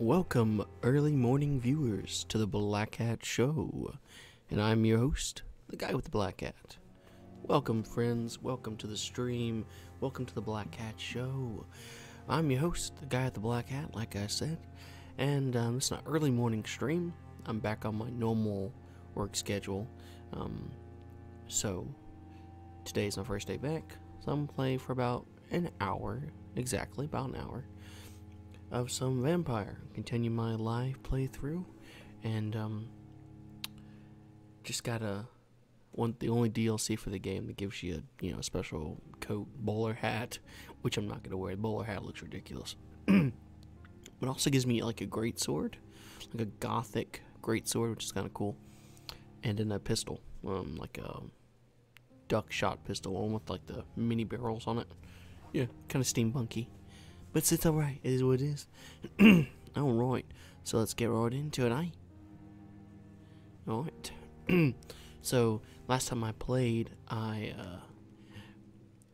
Welcome, early morning viewers, to the Black Hat Show, and I'm your host, the guy with the black hat. Welcome, friends. Welcome to the stream. Welcome to the Black Hat Show. I'm your host, the guy with the black hat, like I said, and it's an early morning stream. I'm back on my normal work schedule. So today's my first day back, so I'm playing for about an hour, exactly about an hour, of some Vampyr. Continue my live playthrough, and just got the only DLC for the game that gives you a special coat, bowler hat, which I'm not gonna wear. The bowler hat looks ridiculous, but also gives me like a great sword, like a gothic great sword, which is kind of cool, and then a pistol, like a duck shot pistol, one with like the mini barrels on it. Yeah, kind of steampunky. But it's alright, it is what it is. Alright, so let's get right into it, eh? Alright. So, last time I played, I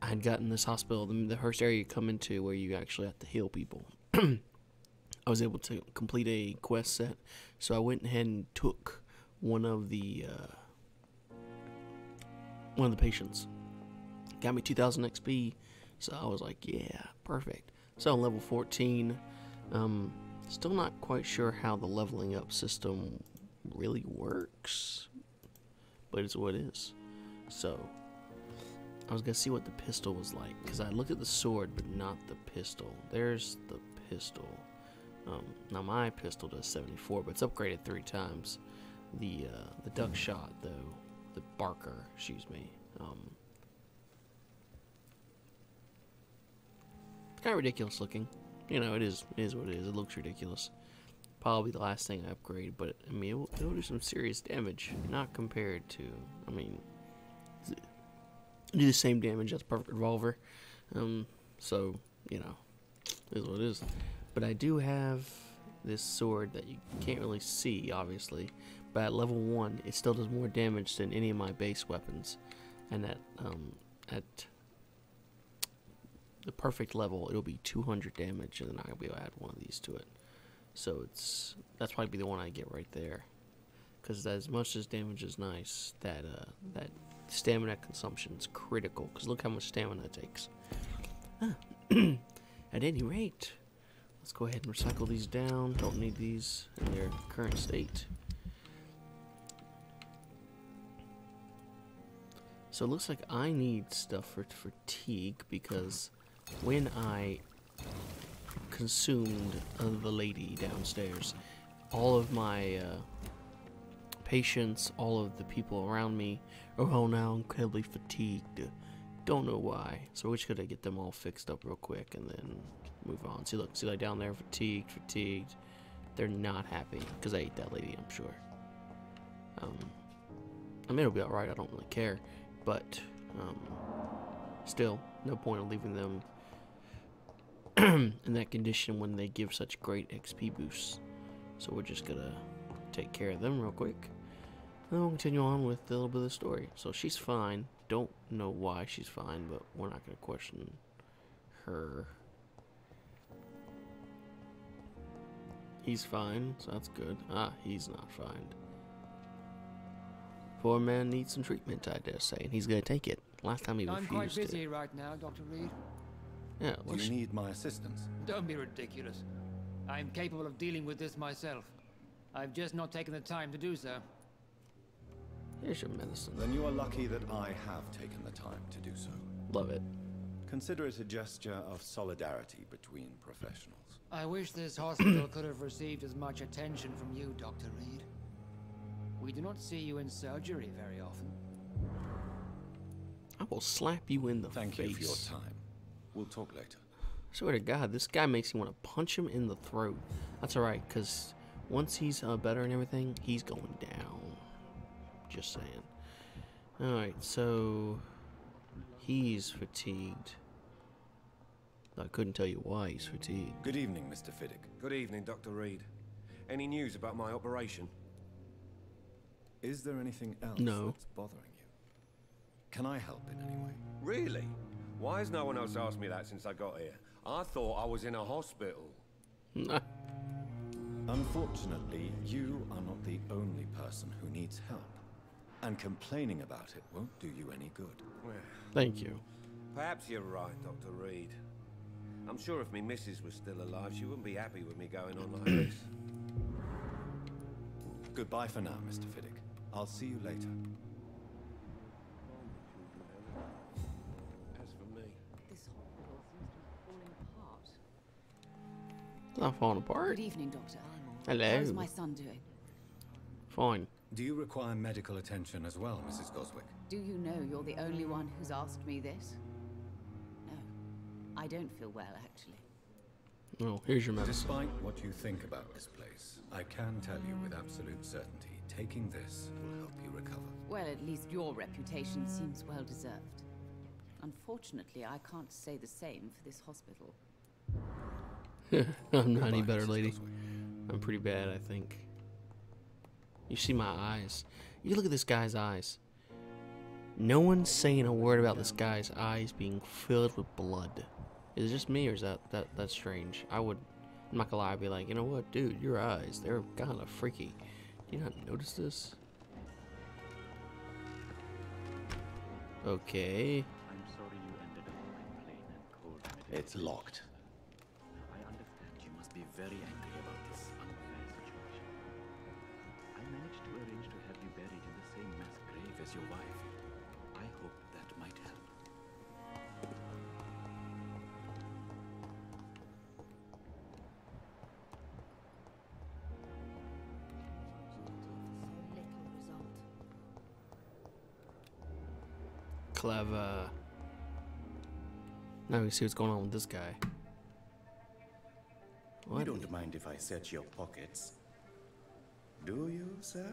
had gotten this hospital, the first area you come into where you actually have to heal people. I was able to complete a quest set, so I went ahead and took one of the patients. Got me 2,000 XP, so I was like, yeah, perfect. So I'm level 14. Still not quite sure how the leveling up system really works, but it's what it is. So I was gonna see what the pistol was like, because I looked at the sword but not the pistol. There's the pistol. Now my pistol does 74, but it's upgraded 3 times. The duck shot though, the Barker, excuse me. Kind of ridiculous looking, it is what it is. It looks ridiculous. Probably the last thing I upgrade, but I mean it'll do some serious damage. Not compared to, it'll do the same damage as a perfect revolver. So it is what it is. But I do have this sword that you can't really see, obviously. But at level 1, it still does more damage than any of my base weapons, and at the perfect level, it'll be 200 damage, and then I'll be able to add one of these to it. So that's probably the one I get right there, because as much as damage is nice, that stamina consumption is critical. Because look how much stamina it takes. At any rate, let's go ahead and recycle these down. Don't need these in their current state. So it looks like I need stuff for fatigue, because when I consumed the lady downstairs, all of my patients, all of the people around me are all now incredibly fatigued. Don't know why. So we're just gonna get them all fixed up real quick and then move on. See, look, like down there, fatigued. They're not happy because I ate that lady, I'm sure. I mean, it'll be alright, I don't really care, but still, no point in leaving them in that condition when they give such great XP boosts. So we're just gonna take care of them real quick, and we'll continue on with a little bit of the story. So she's fine. Don't know why she's fine, but we're not gonna question her. He's fine, so that's good. He's not fine. Poor man needs some treatment, I dare say, and he's gonna take it. Last time he refused. I'm quite busy right now, Dr. Reed. Yeah, do you need my assistance? Don't be ridiculous. I'm capable of dealing with this myself. I've just not taken the time to do so. Here's your medicine. Then you are lucky that I have taken the time to do so. Love it. Consider it a gesture of solidarity between professionals. I wish this hospital could have received as much attention from you, Dr. Reed. We do not see you in surgery very often. I will slap you in the face. Thank you for your time. We'll talk later. Swear to God, this guy makes me want to punch him in the throat. That's alright, because once he's better and everything, he's going down. Just saying. Alright, so he's fatigued. I couldn't tell you why he's fatigued. Good evening, Mr. Fiddick. Good evening, Dr. Reed. Any news about my operation? Is there anything else that's bothering you? Can I help in any way? Really? Why has no one else asked me that since I got here? I thought I was in a hospital. Unfortunately, you are not the only person who needs help. And complaining about it won't do you any good. Well, Thank you. perhaps you're right, Dr. Reed. I'm sure if me missus was still alive, she wouldn't be happy with me going on like this. Goodbye for now, Mr. Fiddick. I'll see you later. As for me... This hospital seems to be falling apart. It's not falling apart. Good evening, Doctor. Hello. How's my son doing? Fine. Do you require medical attention as well, Mrs. Goswick? Do you know you're the only one who's asked me this? No. I don't feel well, actually. Oh, here's your medicine. Despite what you think about this place, I can tell you with absolute certainty, taking this will help you recover. Well, at least your reputation seems well deserved. Unfortunately, I can't say the same for this hospital. I'm not any Goodbye, better, Mrs. lady. Goswick. I'm pretty bad, I think. You see my eyes. You look at this guy's eyes. No one's saying a word about this guy's eyes being filled with blood. Is it just me, or is that's strange? I'm not gonna lie, I'd be like, you know what, dude, your eyes, they're kind of freaky. Do you not notice this? Okay. I'm sorry you ended up in plain and cold. It's locked. I understand you must be very angry about this unfair situation. I managed to arrange to have you buried in the same mass grave as your wife. I hope that might help. Clever. Now we see what's going on with this guy. You What? don't mind if I search your pockets, do you, sir?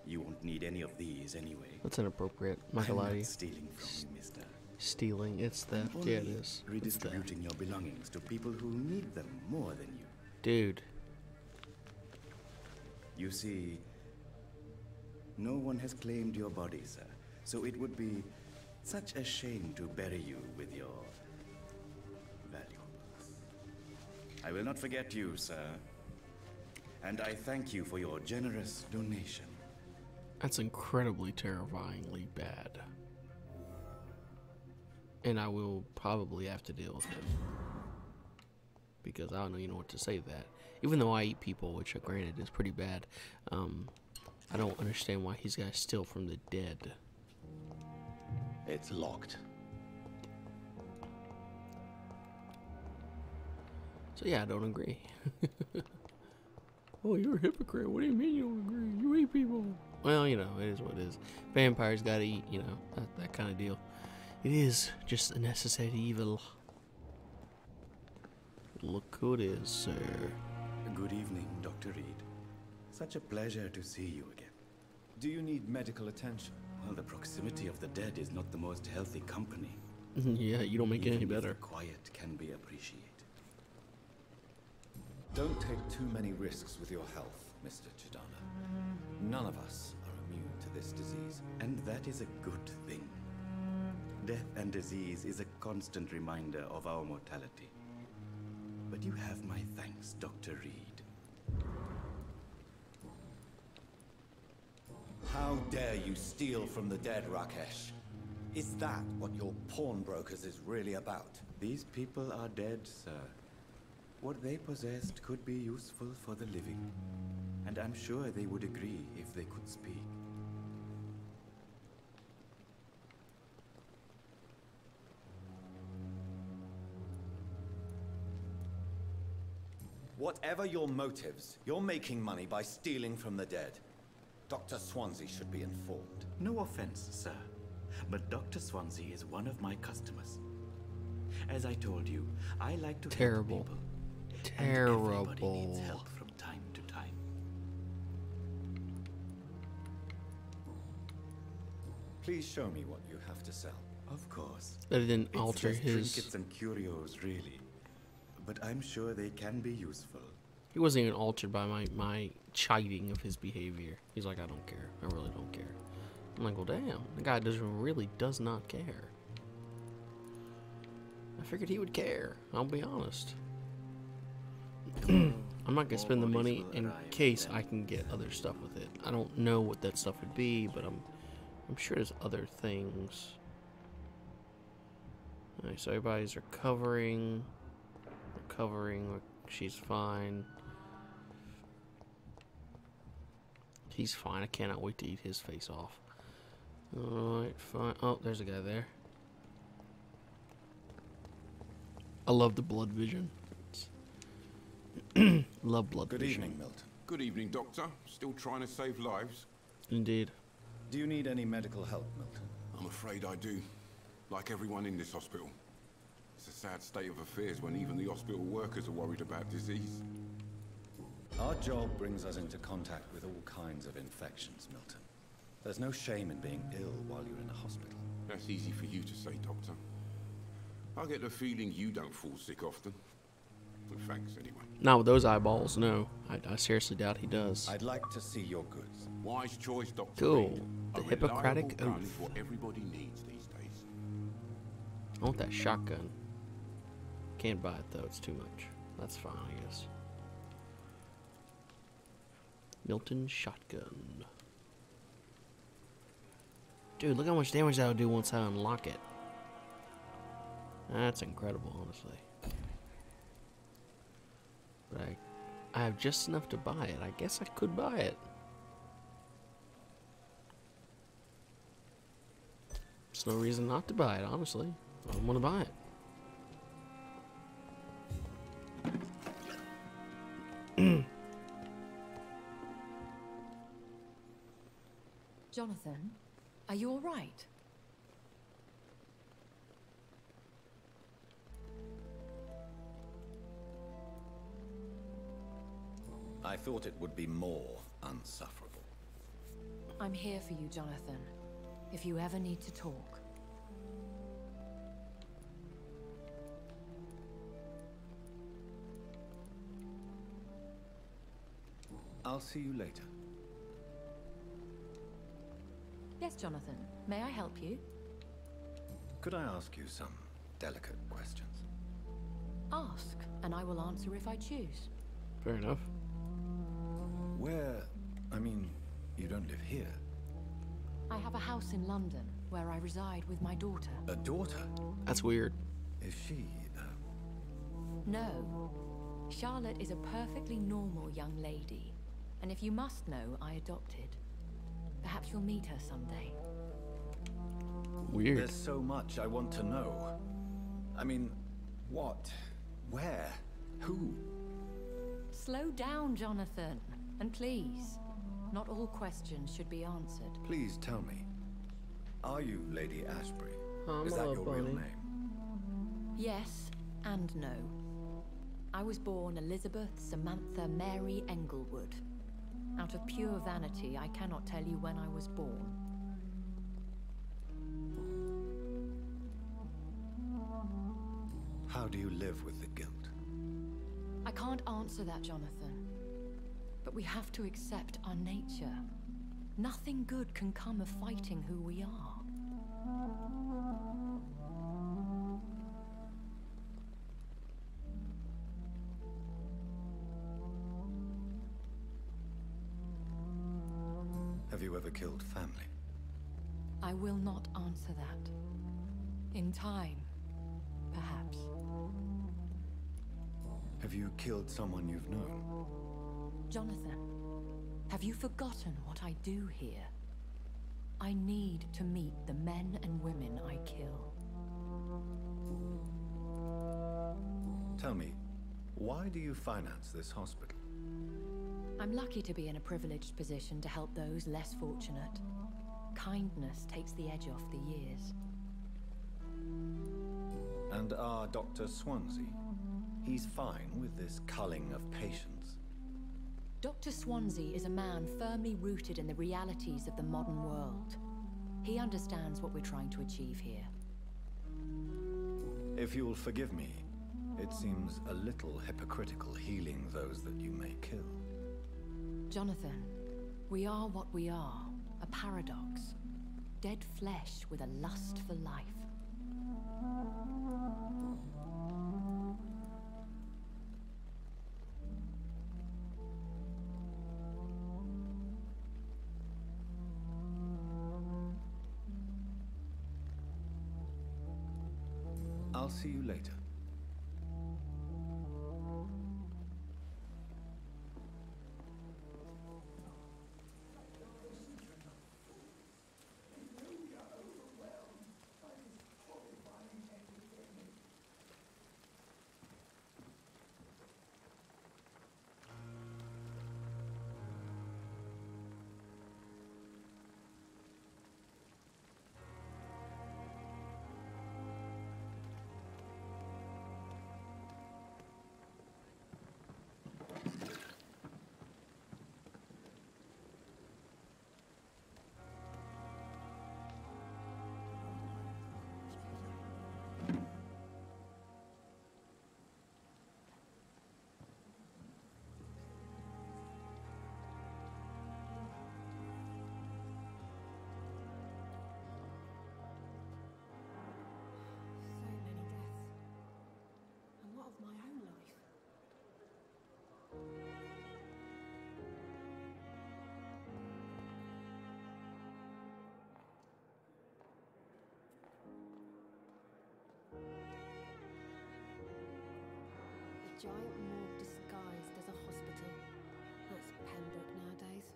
You won't need any of these anyway. That's inappropriate. I'm not I'm gonna lie to not you. stealing from you, mister. Stealing. It's I'm theft. Yeah, it only is. It's theft. redistributing your belongings to people who need them more than you. Dude. You see, no one has claimed your body, sir. So it would be such a shame to bury you with your valuables. I will not forget you, sir. And I thank you for your generous donation. That's incredibly terrifyingly bad. And I will probably have to deal with him. Because I don't even know what to say to that. Even though I eat people, which granted is pretty bad, I don't understand why he's got to steal from the dead. It's locked. So yeah, I don't agree. Oh, you're a hypocrite. What do you mean you don't agree? You eat people. Well, you know, it is what it is. Vampires gotta eat, you know, that kind of deal. It is just a necessary evil. Look who it is, sir. Good evening, Dr. Reed. Such a pleasure to see you again. Do you need medical attention? Well, the proximity of the dead is not the most healthy company. Yeah, you don't make it any Even if better. the quiet can be appreciated. Don't take too many risks with your health, Mr. Chidana. None of us are immune to this disease. And that is a good thing. Death and disease is a constant reminder of our mortality. But you have my thanks, Dr. Reed. How dare you steal from the dead, Rakesh? Is that what your pawnbrokers is really about? These people are dead, sir. What they possessed could be useful for the living. And I'm sure they would agree if they could speak. Whatever your motives, you're making money by stealing from the dead. Dr. Swansea should be informed. No offense, sir, but Dr. Swansea is one of my customers. As I told you, I like to Terrible. help people. And everybody needs Terrible. help from time to time. Please show me what you have to sell. Of course. That didn't It's alter just his. trinkets and curios, really. But I'm sure they can be useful. He wasn't even altered by my chiding of his behavior. He's like, I don't care. I really don't care. I'm like, well, damn. The guy really does not care. I figured he would care. I'll be honest. I'm not gonna spend the money in case I can get other stuff with it. I don't know what that stuff would be, but I'm sure there's other things. Alright, so everybody's recovering. She's fine. He's fine. I cannot wait to eat his face off. Alright, fine. Oh, there's a guy there. I love the blood vision. Love blood vision. Good evening, Milton. Good evening, Doctor. Still trying to save lives? Indeed. Do you need any medical help, Milton? I'm afraid I do. Like everyone in this hospital. It's a sad state of affairs when even the hospital workers are worried about disease. Our job brings us into contact with all kinds of infections, Milton. There's no shame in being ill while you're in a hospital. That's easy for you to say, Doctor. I get the feeling you don't fall sick often. Well, thanks, anyway. Not with those eyeballs, no. I seriously doubt he does. I'd like to see your goods. Wise choice, Doctor. Cool. Reed. The A Hippocratic reliable gun Oath. is what everybody needs these days. I want that shotgun. Can't buy it though, it's too much. That's fine, I guess. Milton shotgun. Dude, look how much damage that would do once I unlock it. That's incredible, honestly. But I have just enough to buy it. I guess I could buy it. There's no reason not to buy it, honestly. I want to buy it. Jonathan, are you all right? I thought it would be more unsufferable. I'm here for you, Jonathan. If you ever need to talk. I'll see you later. Yes, Jonathan. May I help you? Could I ask you some delicate questions? Ask, and I will answer if I choose. Fair enough. I mean, you don't live here. I have a house in London where I reside with my daughter. A daughter? That's weird. Is she, No. Charlotte is a perfectly normal young lady. And if you must know, I adopted. Perhaps you'll meet her someday. Weird. There's so much I want to know. I mean, what? Where? Who? Slow down, Jonathan. And please, not all questions should be answered. Please tell me. Are you Lady Ashbury? I'm Is a that little your real bunny. name? Yes and no. I was born Elizabeth Samantha Mary Englewood. Out of pure vanity, I cannot tell you when I was born. How do you live with the guilt? I can't answer that, Jonathan. But we have to accept our nature. Nothing good can come of fighting who we are. Have you ever killed family? I will not answer that. In time, perhaps. Have you killed someone you've known? Jonathan, have you forgotten what I do here? I need to meet the men and women I kill. Tell me, why do you finance this hospital? I'm lucky to be in a privileged position to help those less fortunate. Kindness takes the edge off the years. And our Dr. Swansea? He's fine with this culling of patients. Dr. Swansea is a man firmly rooted in the realities of the modern world. He understands what we're trying to achieve here. If you'll forgive me, it seems a little hypocritical healing those that you may kill. Jonathan, we are what we are, a paradox. Dead flesh with a lust for life. I'll see you later. Giant morgue disguised as a hospital. That's Pembroke nowadays.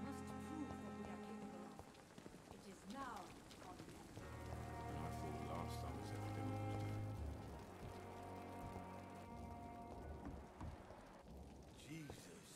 Must prove what we are capable of. It is now or never. And I thought last time this epidemic was different. Jesus.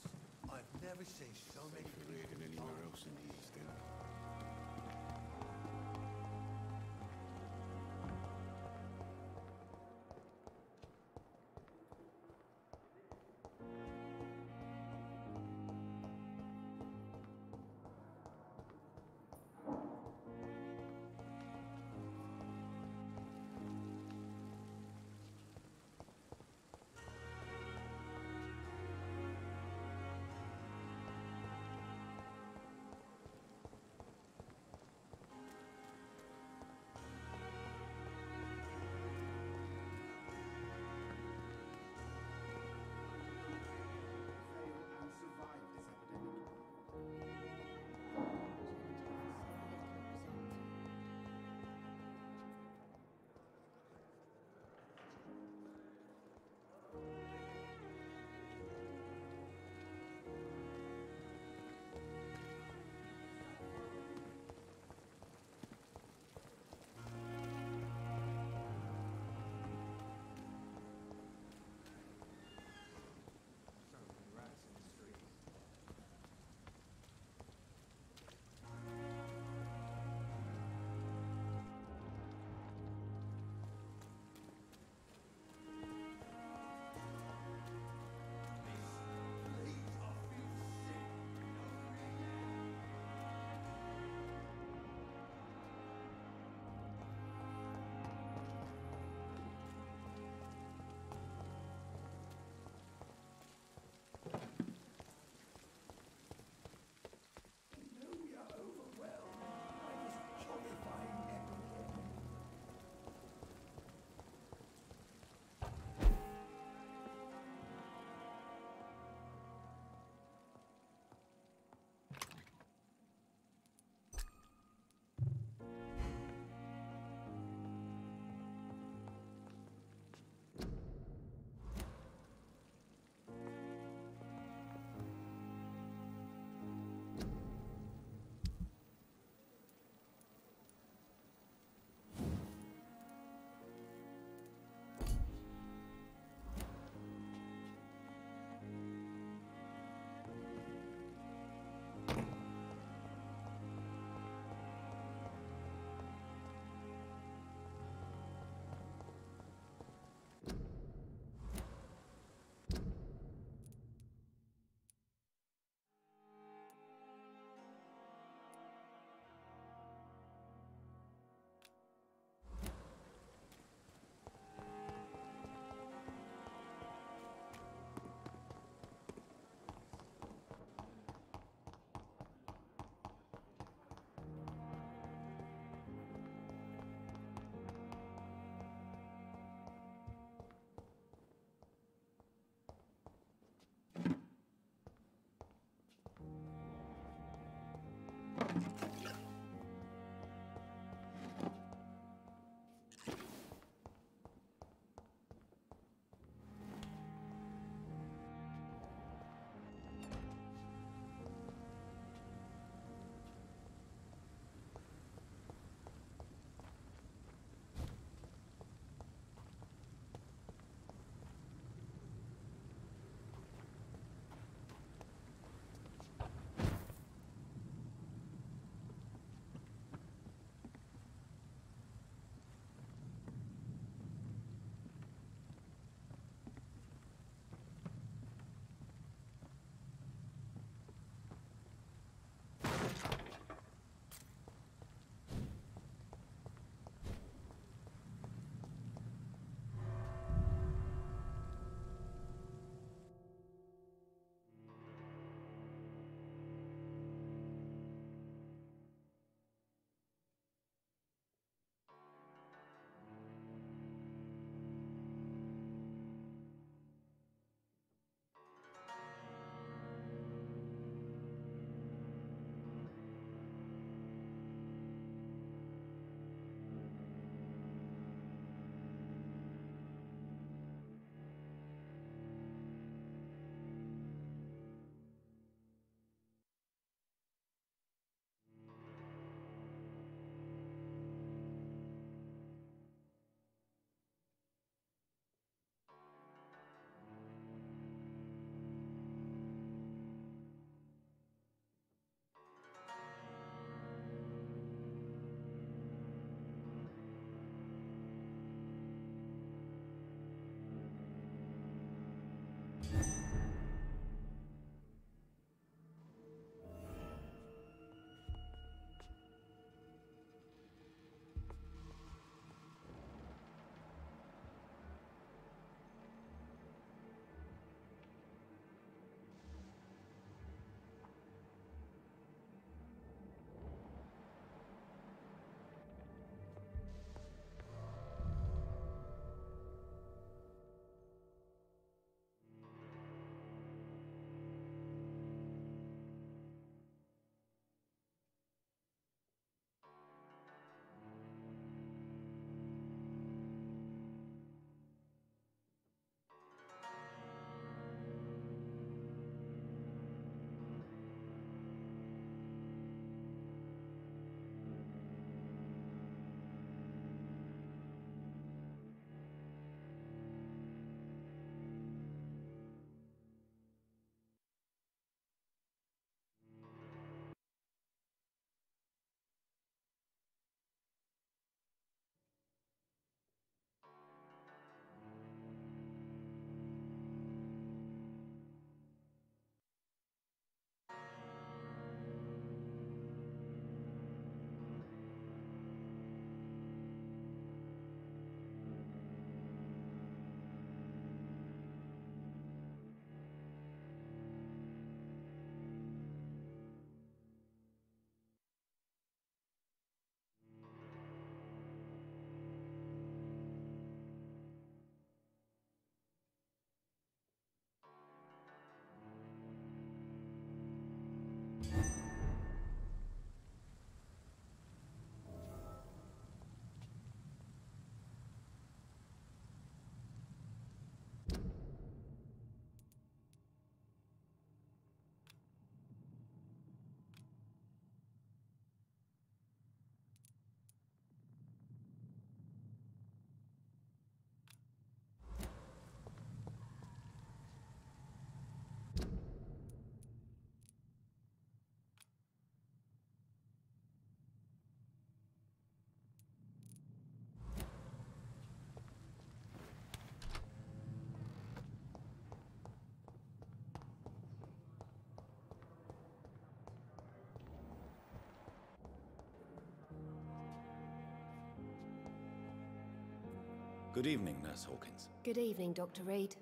Good evening, Nurse Hawkins. Good evening, Dr. Reed.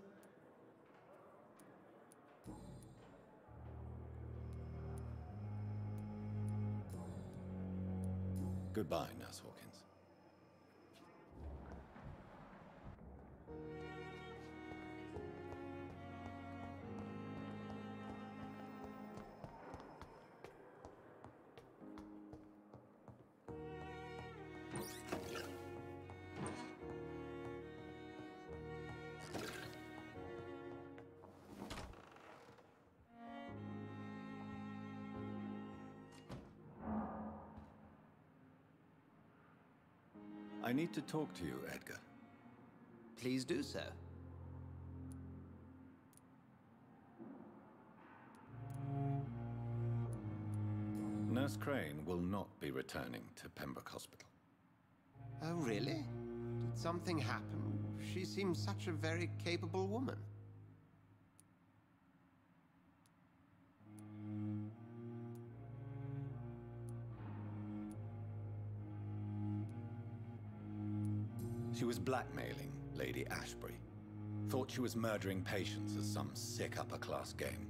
Goodbye, Nurse Hawkins. I need to talk to you, Edgar. Please do so. Nurse Crane will not be returning to Pembroke Hospital. Oh, really? Did something happen? She seems such a very capable woman. She was blackmailing Lady Ashbury. Thought she was murdering patients as some sick upper-class game.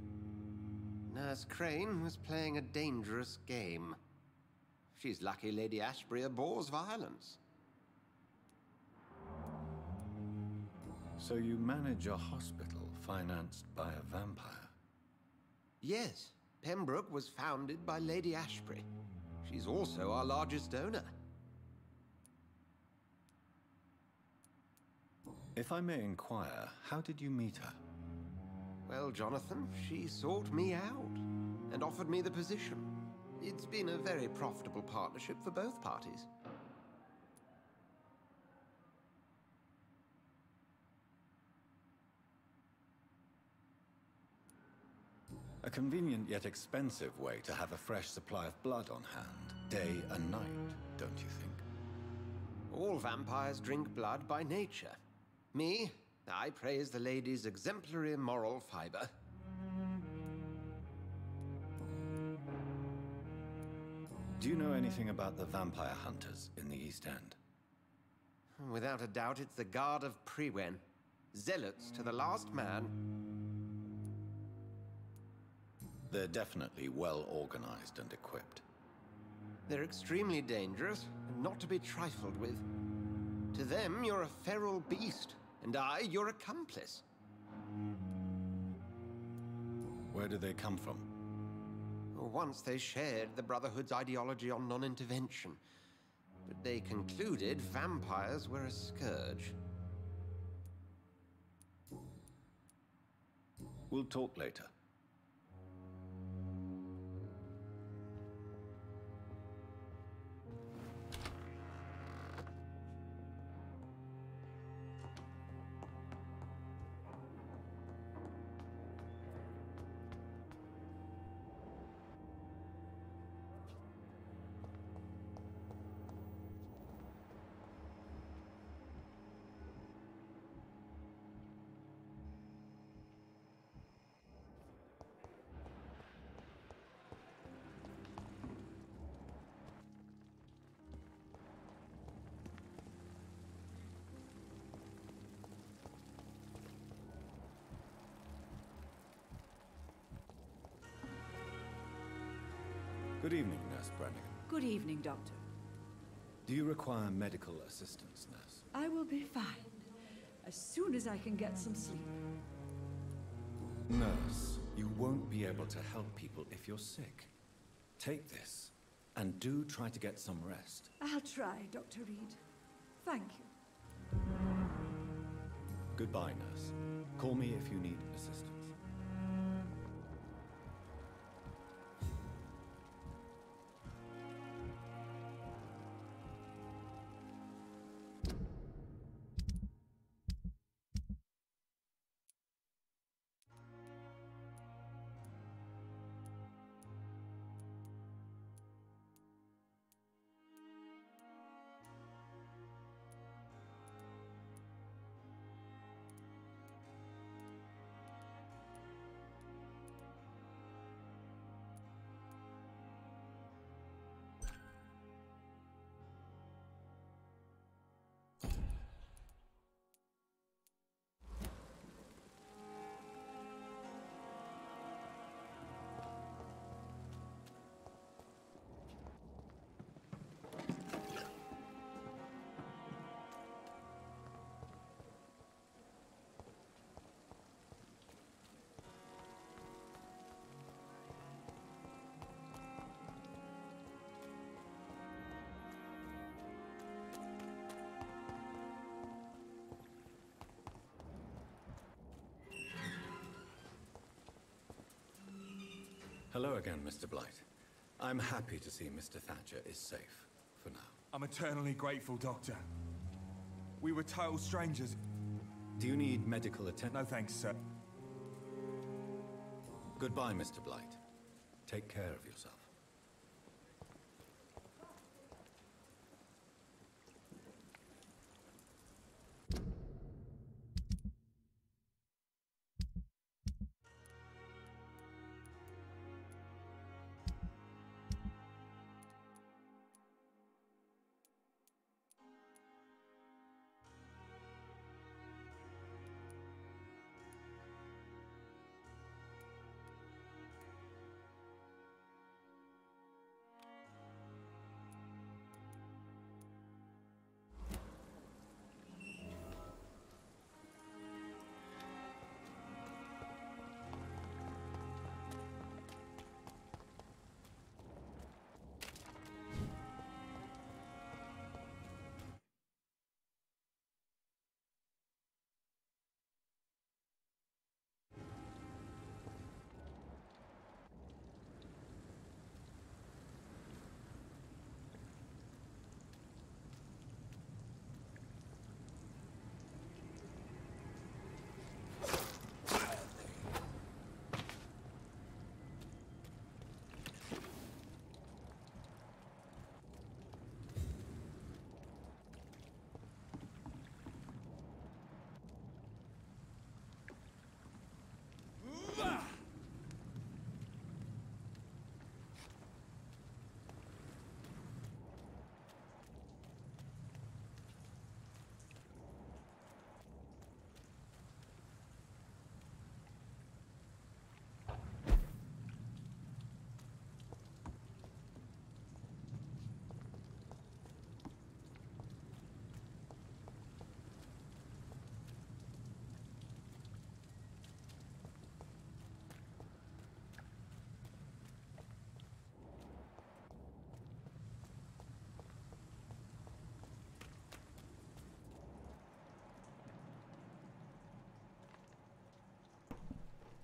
Nurse Crane was playing a dangerous game. She's lucky Lady Ashbury abhors violence. So you manage a hospital financed by a vampire? Yes, Pembroke was founded by Lady Ashbury. She's also our largest donor. If I may inquire, how did you meet her? Well, Jonathan, she sought me out and offered me the position. It's been a very profitable partnership for both parties. A convenient yet expensive way to have a fresh supply of blood on hand, day and night, don't you think? All vampires drink blood by nature. Me, I praise the lady's exemplary moral fiber. Do you know anything about the vampire hunters in the East End? Without a doubt, it's the Guard of Priwen. Zealots to the last man. They're definitely well organized and equipped. They're extremely dangerous and not to be trifled with. To them, you're a feral beast, and I, your accomplice. Where do they come from? Once they shared the Brotherhood's ideology on non-intervention, but they concluded vampires were a scourge. We'll talk later. Good evening, Nurse Brannigan. Good evening, Doctor. Do you require medical assistance, Nurse? I will be fine. As soon as I can get some sleep. Nurse, you won't be able to help people if you're sick. Take this, and do try to get some rest. I'll try, Dr. Reed. Thank you. Goodbye, Nurse. Call me if you need assistance. Hello again, Mr. Blight. I'm happy to see Mr. Thatcher is safe, for now. I'm eternally grateful, Doctor. We were total strangers. Do you need medical attention? No thanks, sir. Goodbye, Mr. Blight. Take care of yourself.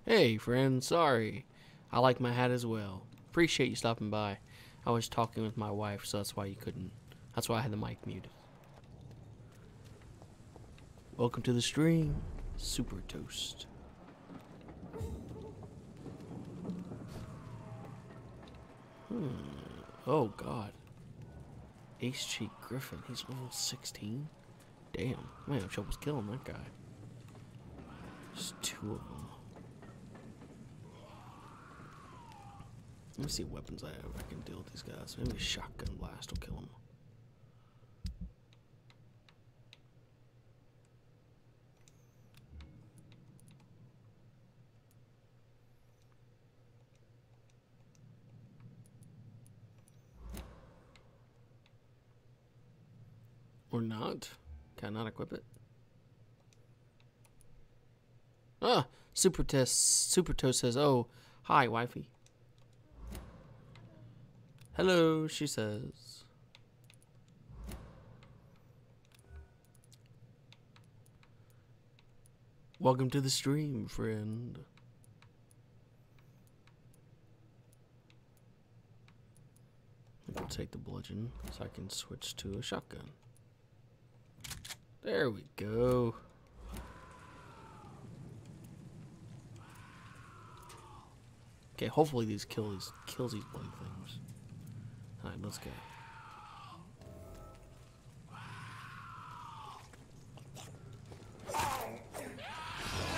Hey, friend, sorry. I like my hat as well. Appreciate you stopping by. I was talking with my wife, so that's why you couldn't. That's why I had the mic muted. Welcome to the stream, Super Toast. Oh, God. H.G. Griffin, he's level 16? Damn, I might have trouble killing that guy. There's two of them. Let me see what weapons I have. I can deal with these guys. Maybe a shotgun blast will kill them. Or not? Can I not equip it? Ah! Super Toast says, oh, hi, wifey. Hello, she says. Welcome to the stream, friend. I can take the bludgeon so I can switch to a shotgun. There we go. Okay, hopefully these kills these bloody things. Alright, let's go.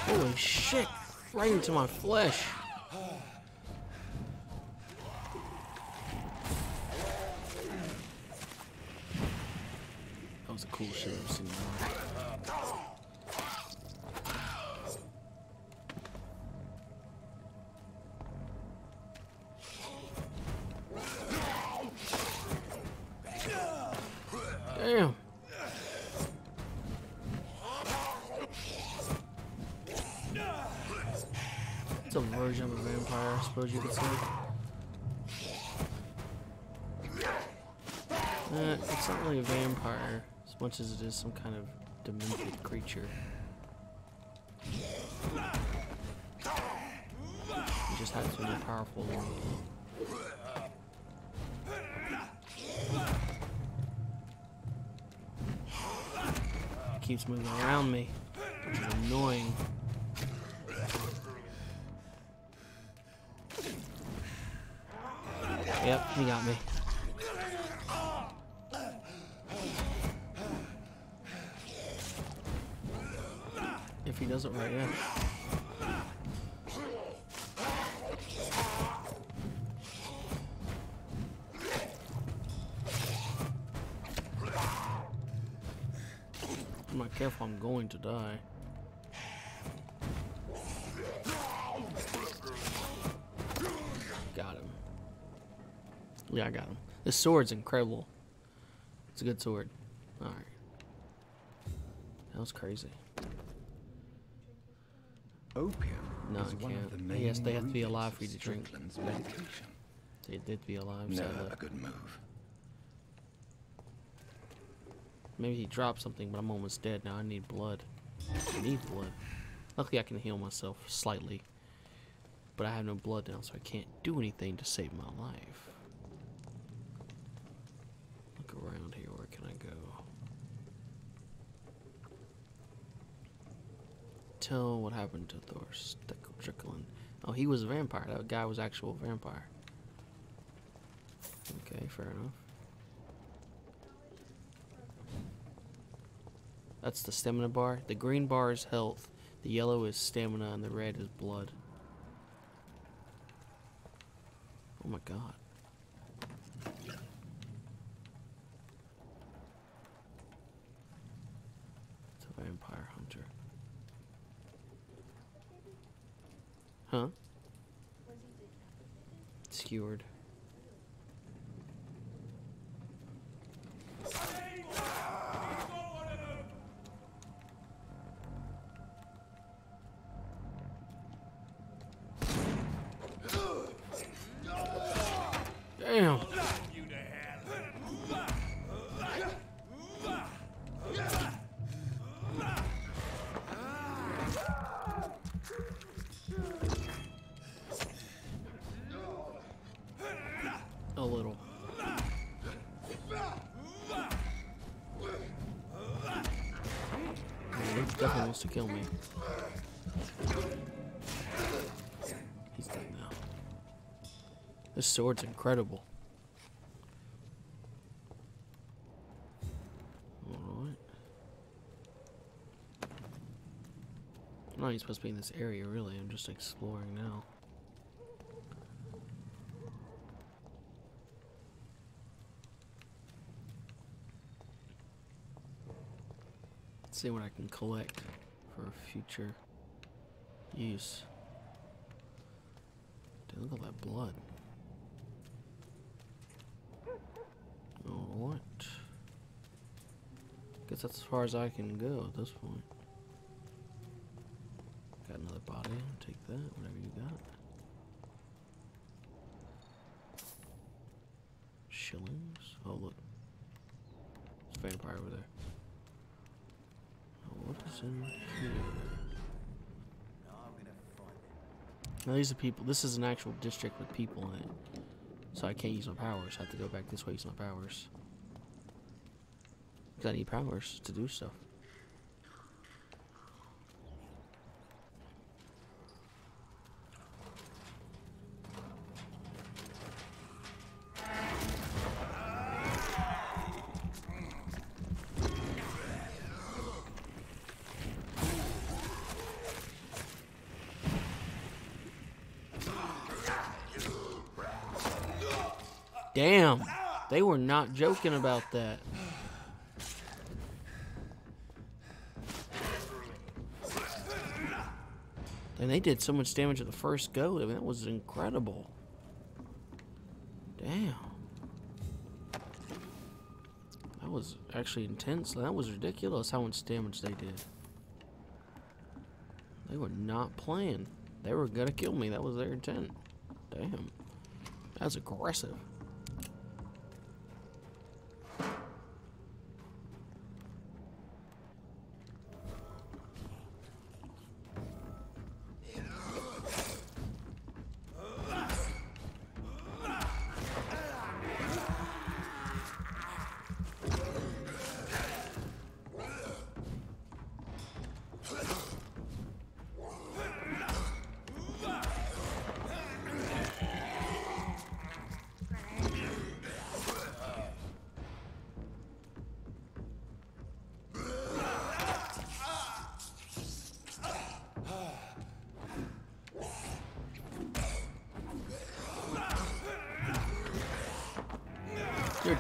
Holy shit! Right into my flesh! That was the coolest shit I've ever seen in my life. Damn. It's a version of a vampire, I suppose you could say. It's not really a vampire as much as it is some kind of demented creature. just has to be more powerful than me. It keeps moving around me, which is annoying. Yep, he got me. If he does it right, yeah. I'm not careful, I'm going to die. Got him. Yeah, I got him. This sword's incredible. It's a good sword. Alright. That was crazy. Opium No, is I one of can't. the main Yes, they have to be alive for you ingredients to drink. of Strickland's medication. They did be alive, Never sadly. a good move. Maybe he dropped something, but I'm almost dead now. I need blood. I need blood. Luckily, I can heal myself slightly. But I have no blood now, so I can't do anything to save my life. Look around here. Where can I go? Tell what happened to Strickland. Oh, he was a vampire. That guy was actual vampire. Okay, fair enough. That's the stamina bar. The green bar is health. The yellow is stamina, and the red is blood. Oh my god. It's a vampire hunter. Huh? Skewered. Damn. A little. He definitely wants to kill me. He's dead now. This sword's incredible. Alright. I'm not even supposed to be in this area, really. I'm just exploring now. Let's see what I can collect for future use. Dude, look at that blood. Alright. Guess that's as far as I can go at this point. Got another body. I'll take that, whatever you got. Shillings. Oh, look. There's a vampire over there. Oh, what is in here? Now these are people. This is an actual district with people in it. So I can't use my powers. I have to go back this way, use my powers. Because I need powers to do stuff. Damn, they were not joking about that. And they did so much damage at the first go. I mean, that was incredible. Damn. That was actually intense. That was ridiculous how much damage they did. They were not playing. They were gonna kill me. That was their intent. Damn. That was aggressive.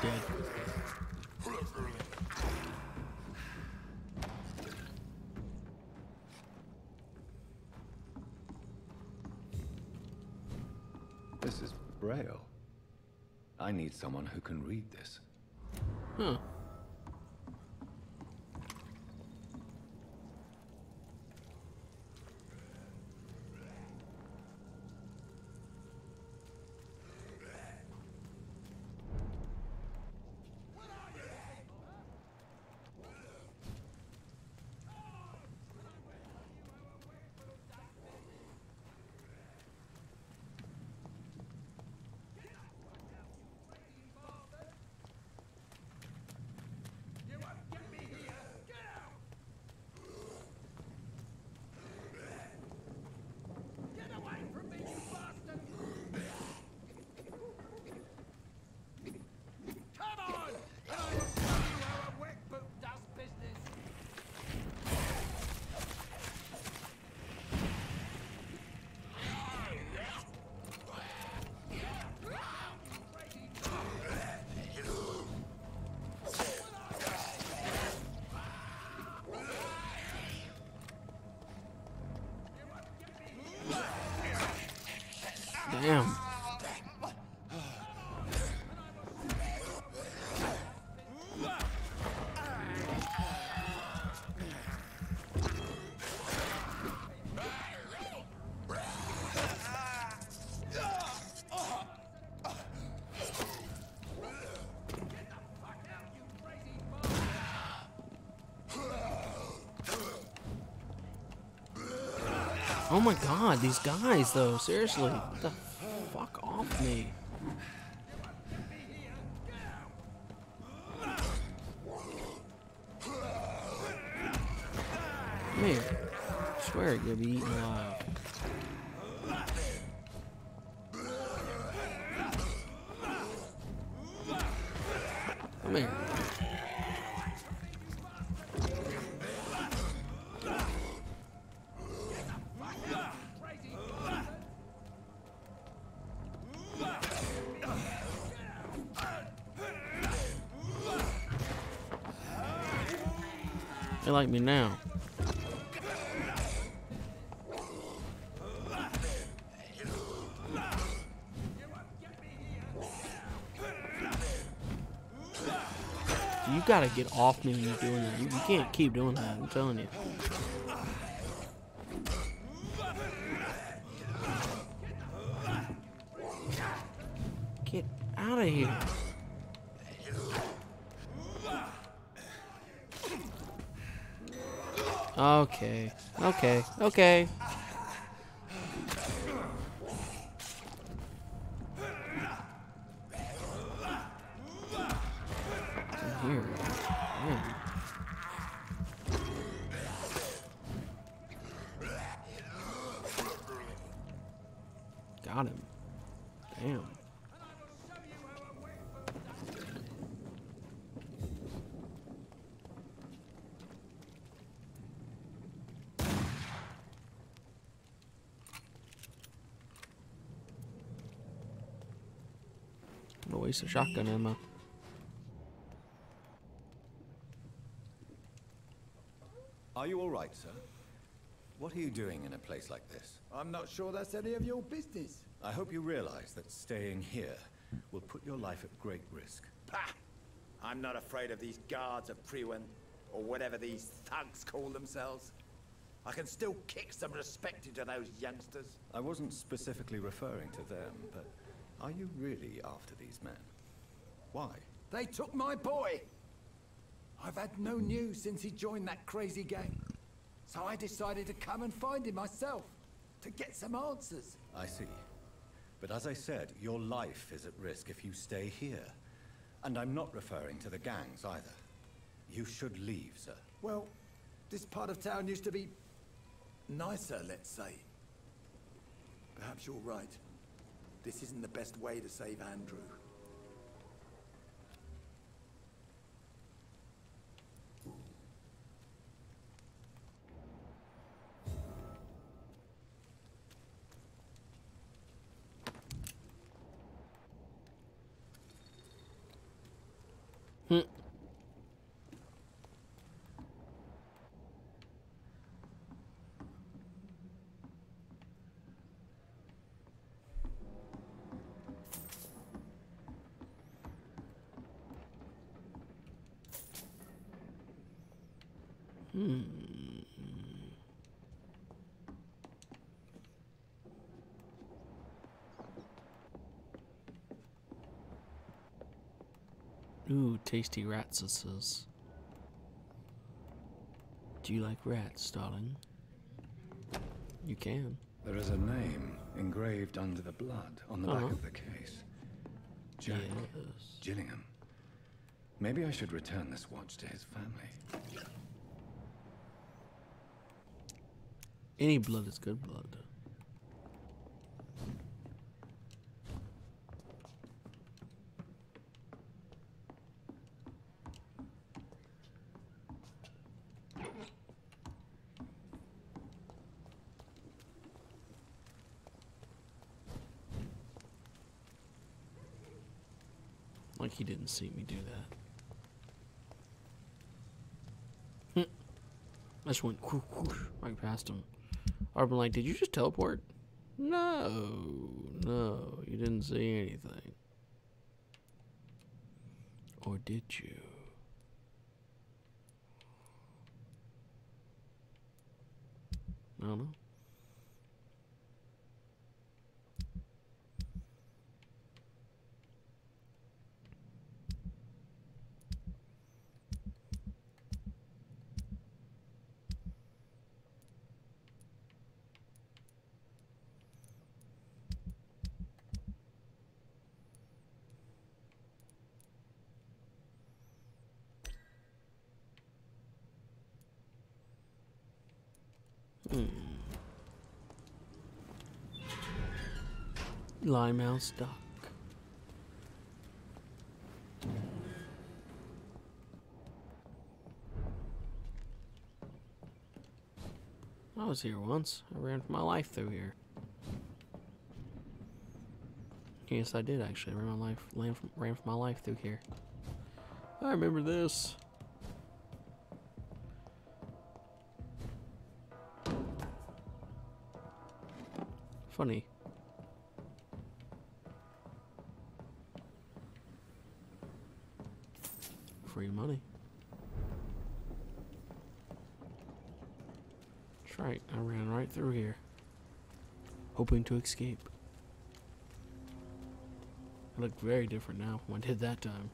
dead. This is Braille. I need someone who can read this. Huh. Damn. Oh my god, these guys though, seriously. What the fuck off me? Come here. I swear you're gonna be eaten alive. Come here. They like me now. You gotta get off me when you're doing that. You can't keep doing that, I'm telling you. Get out of here. Okay, okay, okay. Here. Man. Got him. Damn. No waste of shotgun ammo. Are you all right, sir? What are you doing in a place like this? I'm not sure that's any of your business. I hope you realize that staying here will put your life at great risk. Pah! I'm not afraid of these guards of Priwen, or whatever these thugs call themselves. I can still kick some respect into those youngsters. I wasn't specifically referring to them, but are you really after these men? Why? They took my boy! I've had no news since he joined that crazy gang. So I decided to come and find him myself, to get some answers. I see. But as I said, your life is at risk if you stay here. And I'm not referring to the gangs either. You should leave, sir. Well, this part of town used to be nicer, let's say. Perhaps you're right. This isn't the best way to save Andrew. Ooh, tasty rat sauces. Do you like rats, darling? You can. There is a name engraved under the blood on the back of the case. Jack Gillingham. Maybe I should return this watch to his family. Any blood is good blood. Like he didn't see me do that. I just went whoosh, whoosh, right past him. I've been like, did you just teleport? No, you didn't see anything. Or did you? I don't know. Limehouse Dock. I was here once. I ran for my life through here. Yes, I did actually. Ran for my life through here. I remember this. Funny. Free money. That's right. I ran right through here, hoping to escape. I look very different now from what I did that time.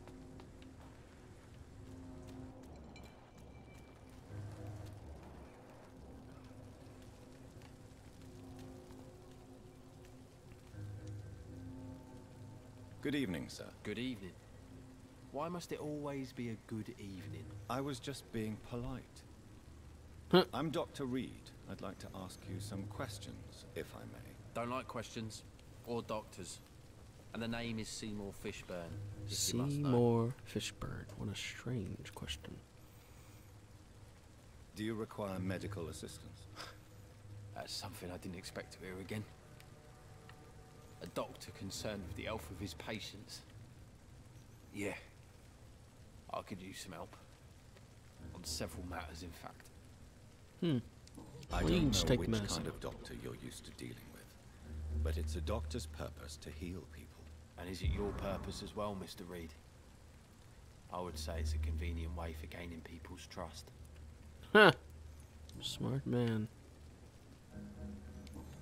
Good evening, sir. Good evening. Why must it always be a good evening? I was just being polite. I'm Dr. Reed. I'd like to ask you some questions, if I may. Don't like questions. Or doctors. And the name is Seymour Fishburne. Seymour Fishburne. What a strange question. Do you require medical assistance? That's something I didn't expect to hear again. A doctor concerned with the health of his patients. Yeah. I could use some help. On several matters, in fact. I don't know which kind of doctor you're used to dealing with, but it's a doctor's purpose to heal people. And is it your purpose as well, Mr. Reed? I would say it's a convenient way for gaining people's trust. Huh. Smart man.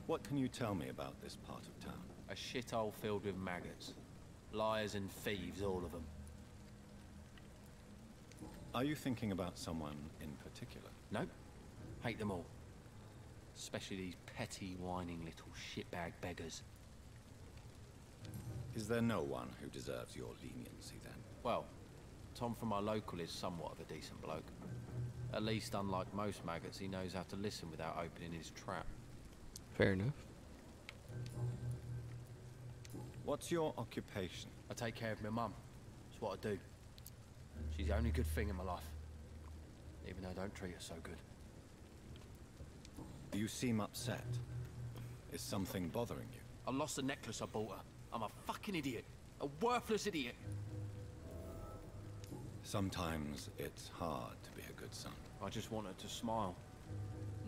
What can you tell me about this part of town? A shithole filled with maggots. Liars and thieves, all of them. Are you thinking about someone in particular? Nope. Hate them all. Especially these petty, whining little shitbag beggars. Is there no one who deserves your leniency, then? Well, Tom from our local is somewhat of a decent bloke. At least, unlike most maggots, he knows how to listen without opening his trap. Fair enough. What's your occupation? I take care of my mum. That's what I do. She's the only good thing in my life. Even though I don't treat her so good. You seem upset. Is something bothering you? I lost the necklace I bought her. I'm a fucking idiot. A worthless idiot. Sometimes it's hard to be a good son. I just wanted to smile.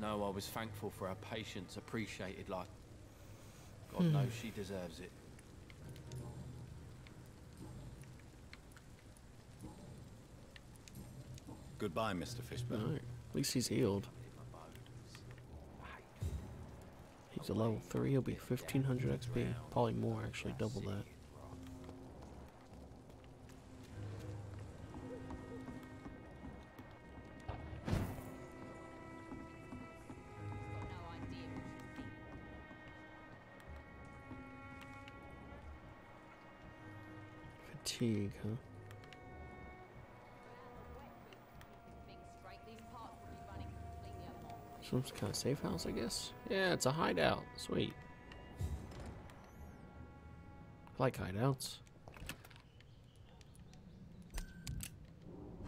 No, I was thankful for her patience, appreciated like... God knows she deserves it. Goodbye, Mr. Fishburne. Right. At least he's healed. He's a level 3, he'll be 1500 XP. Probably more, actually, double that. Fatigue, huh? Some kind of safe house, I guess. Yeah, it's a hideout. Sweet. I like hideouts.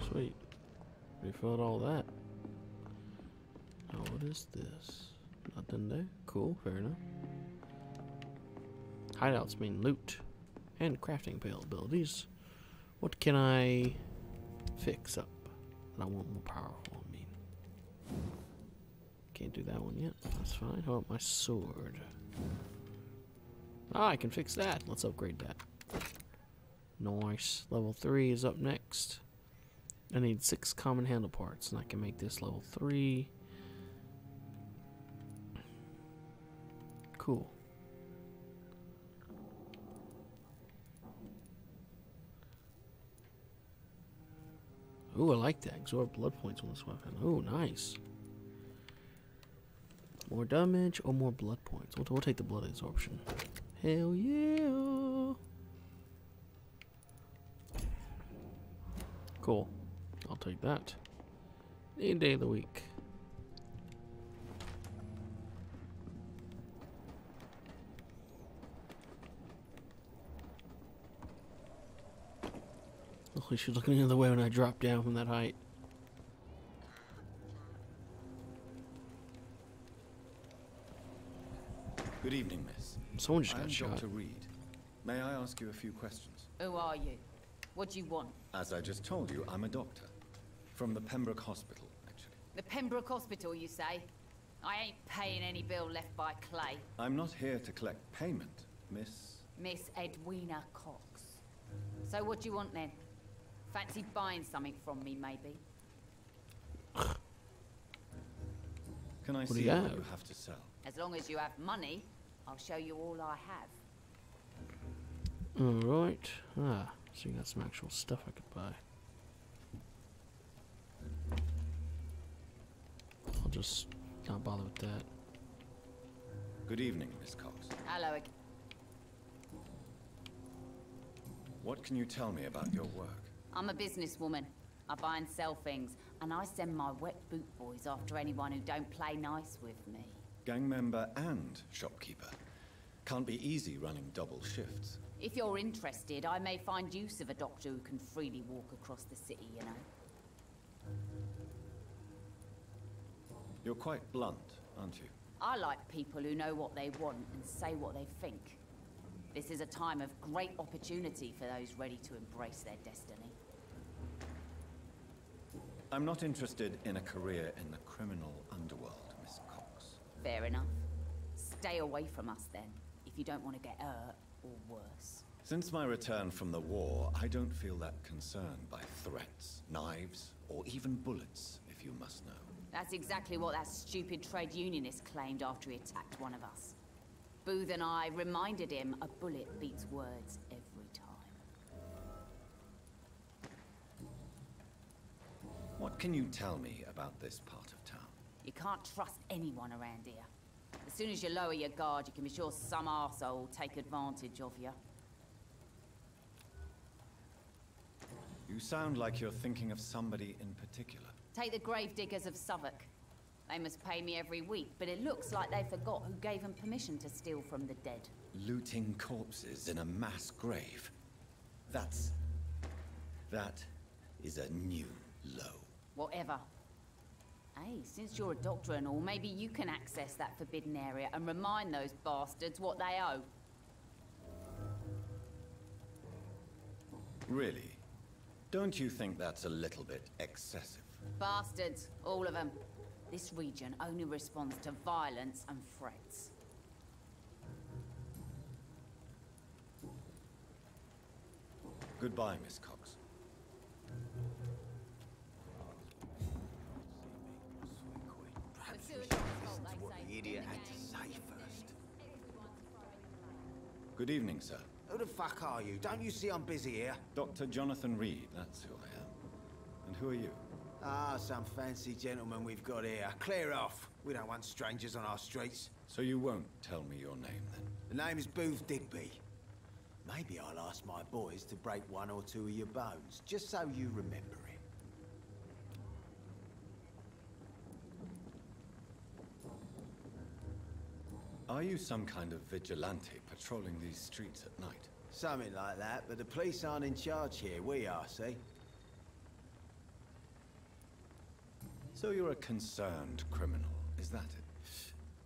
Sweet. We filled all that. Oh, what is this? Nothing there. Cool, fair enough. Hideouts mean loot and crafting abilities. What can I fix up that I want more powerful? I mean, can't do that one yet. That's fine. How about my sword? Ah, I can fix that. Let's upgrade that. Nice. Level 3 is up next. I need 6 common handle parts, and I can make this level 3. Cool. Ooh, I like that. Absorb blood points on this weapon. Ooh, nice. More damage or more blood points? We'll take the blood absorption. Hell yeah. Cool. I'll take that. Any day of the week. Oh, you should look the other way when I drop down from that height. Good evening, miss. Someone just got shot. Dr. Reed. May I ask you a few questions? Who are you? What do you want? As I just told you, I'm a doctor. From the Pembroke Hospital, actually. The Pembroke Hospital, you say? I ain't paying any bill left by Clay. I'm not here to collect payment, miss. Miss Edwina Cox. So what do you want then? Fancy buying something from me, maybe? Can I see what you have to sell? As long as you have money, I'll show you all I have. Alright. Ah, so you got some actual stuff I could buy. I'll just not bother with that. Good evening, Miss Cox. Hello again. What can you tell me about your work? I'm a businesswoman. I buy and sell things, and I send my wet boot boys after anyone who don't play nice with me. Gang member and shopkeeper. Can't be easy running double shifts. If you're interested, I may find use of a doctor who can freely walk across the city, you know. You're quite blunt, aren't you? I like people who know what they want and say what they think. This is a time of great opportunity for those ready to embrace their destiny. I'm not interested in a career in the criminal underworld, Miss Cox. Fair enough. Stay away from us then, if you don't want to get hurt or worse. Since my return from the war, I don't feel that concerned by threats, knives, or even bullets, if you must know. That's exactly what that stupid trade unionist claimed after he attacked one of us. Booth and I reminded him a bullet beats words every time. What can you tell me about this part of town? You can't trust anyone around here. As soon as you lower your guard, you can be sure some arsehole will take advantage of you. You sound like you're thinking of somebody in particular. Take the gravediggers of Southwark. They must pay me every week, but it looks like they forgot who gave them permission to steal from the dead. Looting corpses in a mass grave. That is a new low. Whatever. Hey, since you're a doctor and all, maybe you can access that forbidden area and remind those bastards what they owe. Really? Don't you think that's a little bit excessive? Bastards, all of them. This region only responds to violence and threats. Goodbye, Miss Cox. Good evening, sir. Who the fuck are you? Don't you see I'm busy here? Dr. Jonathan Reed, that's who I am. And who are you? Ah, some fancy gentleman we've got here. Clear off. We don't want strangers on our streets. So you won't tell me your name, then? The name is Booth Digby. Maybe I'll ask my boys to break one or two of your bones, just so you remember it. Are you some kind of vigilante patrolling these streets at night? Something like that, but the police aren't in charge here. We are, see? So you're a concerned criminal, is that it?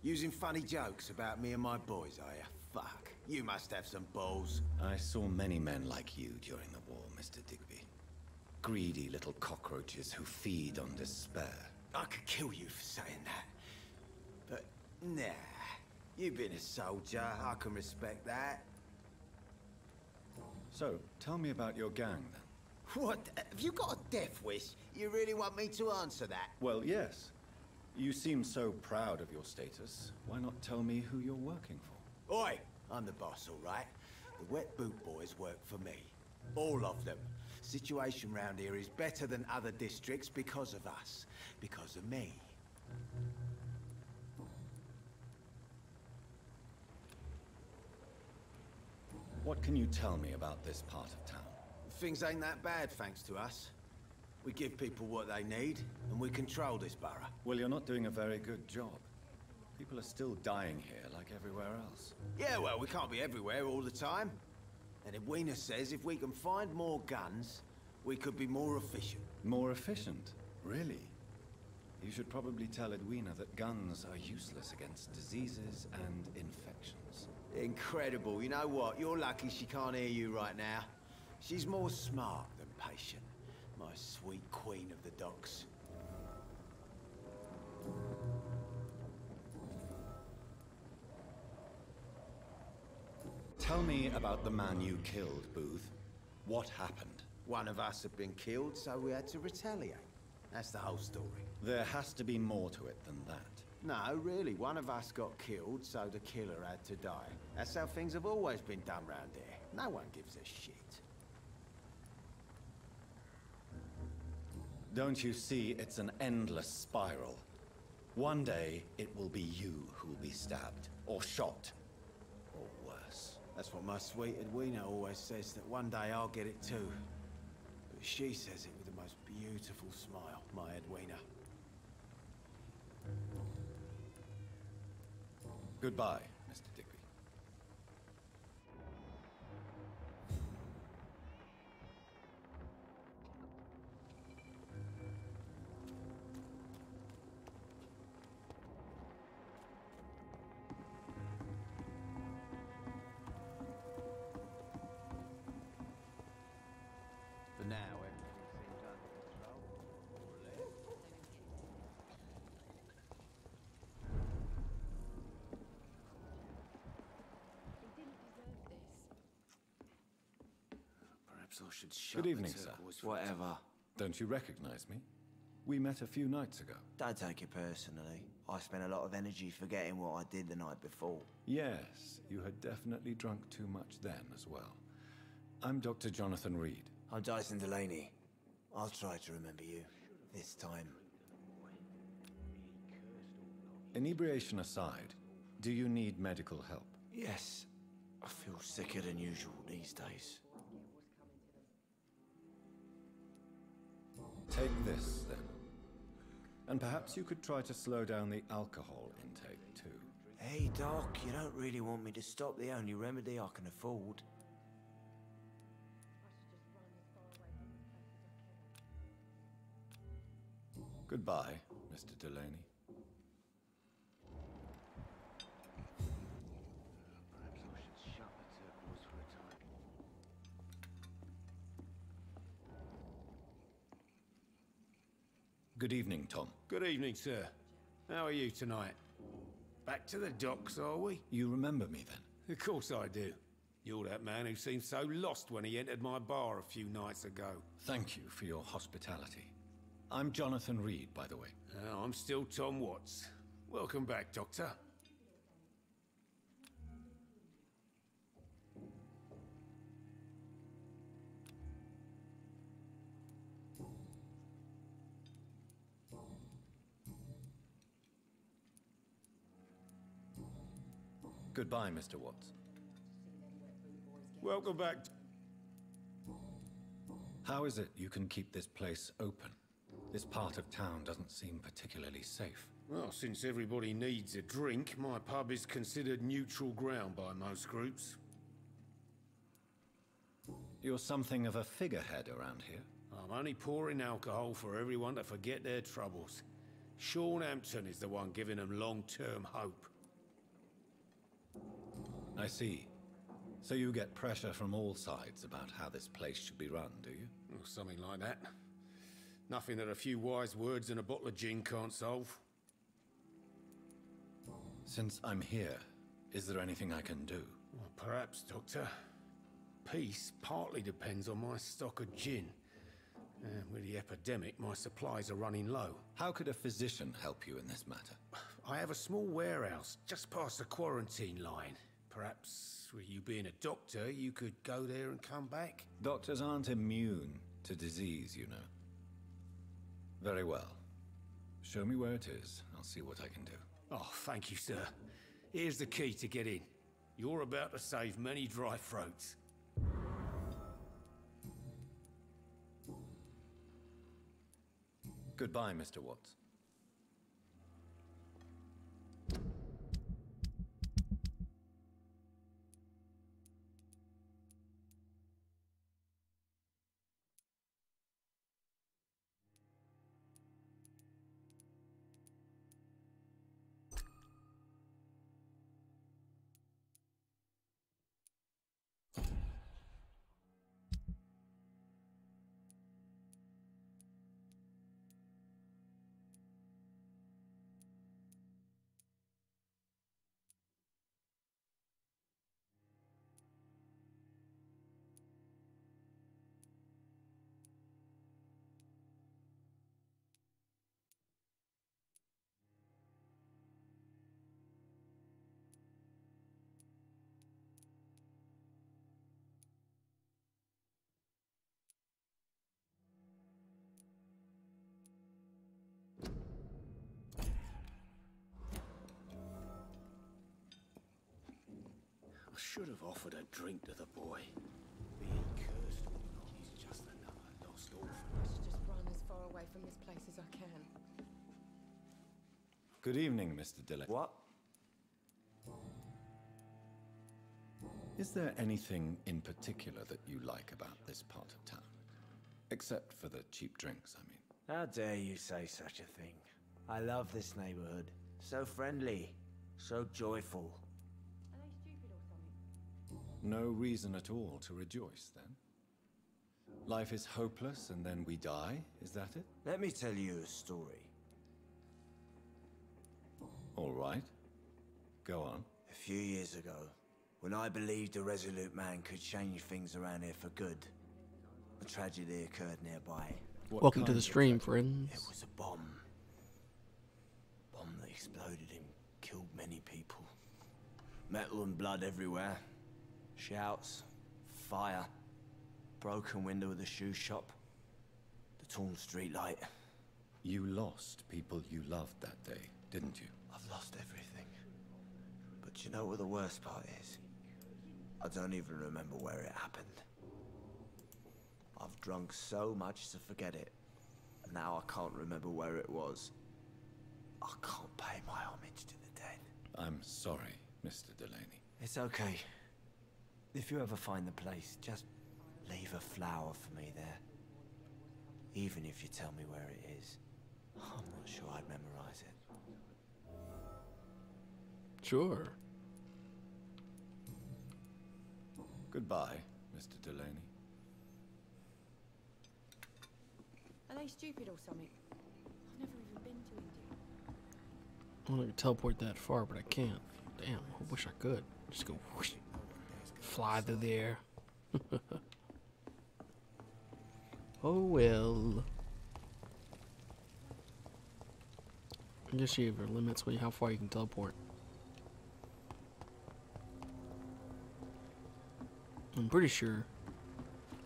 Using funny jokes about me and my boys, are you? Fuck. You must have some balls. I saw many men like you during the war, Mr. Digby. Greedy little cockroaches who feed on despair. I could kill you for saying that. But, nah. You've been a soldier. I can respect that. So, tell me about your gang, then. What? Have you got a death wish? You really want me to answer that? Well, yes. You seem so proud of your status. Why not tell me who you're working for? Oi! I'm the boss, all right? The Wet Boot Boys work for me. All of them. Situation round here is better than other districts because of us. Because of me. What can you tell me about this part of town? Things ain't that bad, thanks to us. We give people what they need, and we control this borough. Well, you're not doing a very good job. People are still dying here, like everywhere else. Yeah, well, we can't be everywhere all the time. And Edwina says if we can find more guns, we could be more efficient. More efficient? Really? You should probably tell Edwina that guns are useless against diseases and infections. Incredible. You know what? You're lucky she can't hear you right now. She's more smart than patient. My sweet queen of the docks. Tell me about the man you killed, Booth. What happened? One of us had been killed, so we had to retaliate. That's the whole story. There has to be more to it than that. No, really. One of us got killed, so the killer had to die. That's how things have always been done round here. No one gives a shit. Don't you see it's an endless spiral? One day, it will be you who will be stabbed, or shot, or worse. That's what my sweet Edwina always says, that one day I'll get it too. But she says it with the most beautiful smile, my Edwina. Goodbye, Mr. Digby. For now, everything seems under control. More or less. Perhaps I should shut Good evening, the sir. Whatever. Don't you recognize me? We met a few nights ago. Don't take it personally. I spent a lot of energy forgetting what I did the night before. Yes, you had definitely drunk too much then as well. I'm Dr. Jonathan Reed. I'm Dyson Delaney. I'll try to remember you. This time. Inebriation aside, do you need medical help? Yes. I feel sicker than usual these days. Take this, then. And perhaps you could try to slow down the alcohol intake, too. Hey, Doc, you don't really want me to stop the only remedy I can afford. Goodbye, Mr. Delaney. Perhaps I should shut the turquoise for a time. Good evening, Tom. Good evening, sir. How are you tonight? Back to the docks, are we? You remember me, then? Of course I do. You're that man who seemed so lost when he entered my bar a few nights ago. Thank you for your hospitality. I'm Jonathan Reed, by the way. I'm still Tom Watts. Welcome back, Doctor. Goodbye, Mr. Watts. Welcome back. How is it you can keep this place open? This part of town doesn't seem particularly safe. Well, since everybody needs a drink, my pub is considered neutral ground by most groups. You're something of a figurehead around here. I'm only pouring alcohol for everyone to forget their troubles. Sean Hampton is the one giving them long-term hope. I see. So you get pressure from all sides about how this place should be run, do you? Or something like that. Nothing that a few wise words and a bottle of gin can't solve. Since I'm here, is there anything I can do? Well, perhaps, Doctor. Peace partly depends on my stock of gin. With the epidemic, my supplies are running low. How could a physician help you in this matter? I have a small warehouse just past the quarantine line. Perhaps, with you being a doctor, you could go there and come back? Doctors aren't immune to disease, you know. Very well. Show me where it is. I'll see what I can do. Oh, thank you, sir. Here's the key to get in. You're about to save many dry throats. Goodbye, Mr. Watts. I should have offered a drink to the boy. Be he cursed or not, he's just another lost orphan. I should just run as far away from this place as I can. Good evening, Mr. Dillon. What? Is there anything in particular that you like about this part of town? Except for the cheap drinks, I mean. How dare you say such a thing? I love this neighborhood. So friendly, so joyful. Are they stupid or something? No reason at all to rejoice, then? Life is hopeless and then we die, is that it? Let me tell you a story. All right. Go on. A few years ago, when I believed a resolute man could change things around here for good, a tragedy occurred nearby. Welcome to the stream, friends. It was a bomb. Bomb that exploded and killed many people. Metal and blood everywhere. Shouts, fire, broken window of the shoe shop, the torn street light. You lost people you loved that day, didn't you? I've lost everything. But you know what the worst part is? I don't even remember where it happened. I've drunk so much to forget it. Now I can't remember where it was. I can't pay my homage to the dead. I'm sorry, Mr. Delaney. It's okay. If you ever find the place, just leave a flower for me there. Even if you tell me where it is. I'm not sure I'd memorize it. Sure. Goodbye, Mr. Delaney. Are they stupid or something? I've never even been to India. I want to teleport that far, but I can't. Damn, I wish I could. Just go whoosh, fly through the air. Oh well. I guess you have limits with how far you can teleport. I'm pretty sure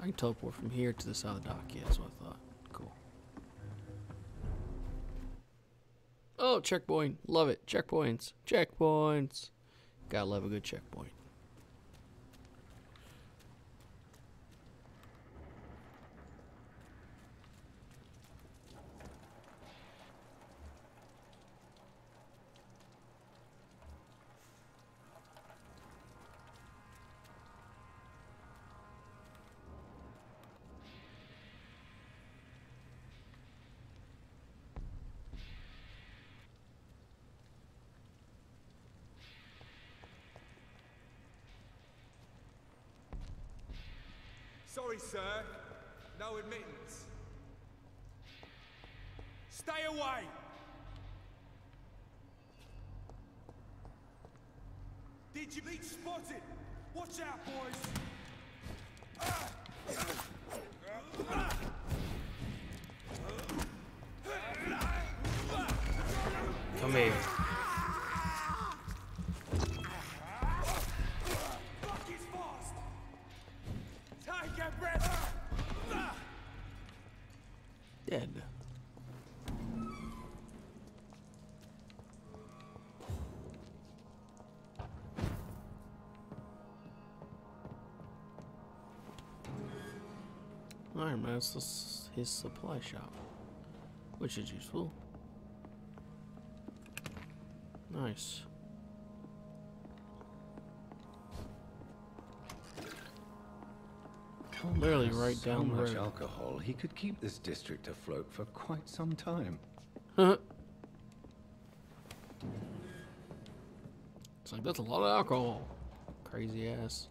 I can teleport from here to the side of the dock. Yeah, that's what I thought. Cool. Oh, checkpoint. Love it. Checkpoints. Checkpoints. Gotta love a good checkpoint. Sorry, sir. No admittance. Stay away! Did you be spotted? Watch out, boys! Come here. Dead. Alright, man, it's his supply shop, which is useful. Nice. Literally right down the road. So much alcohol, he could keep this district afloat for quite some time. It's like, that's a lot of alcohol. Crazy ass.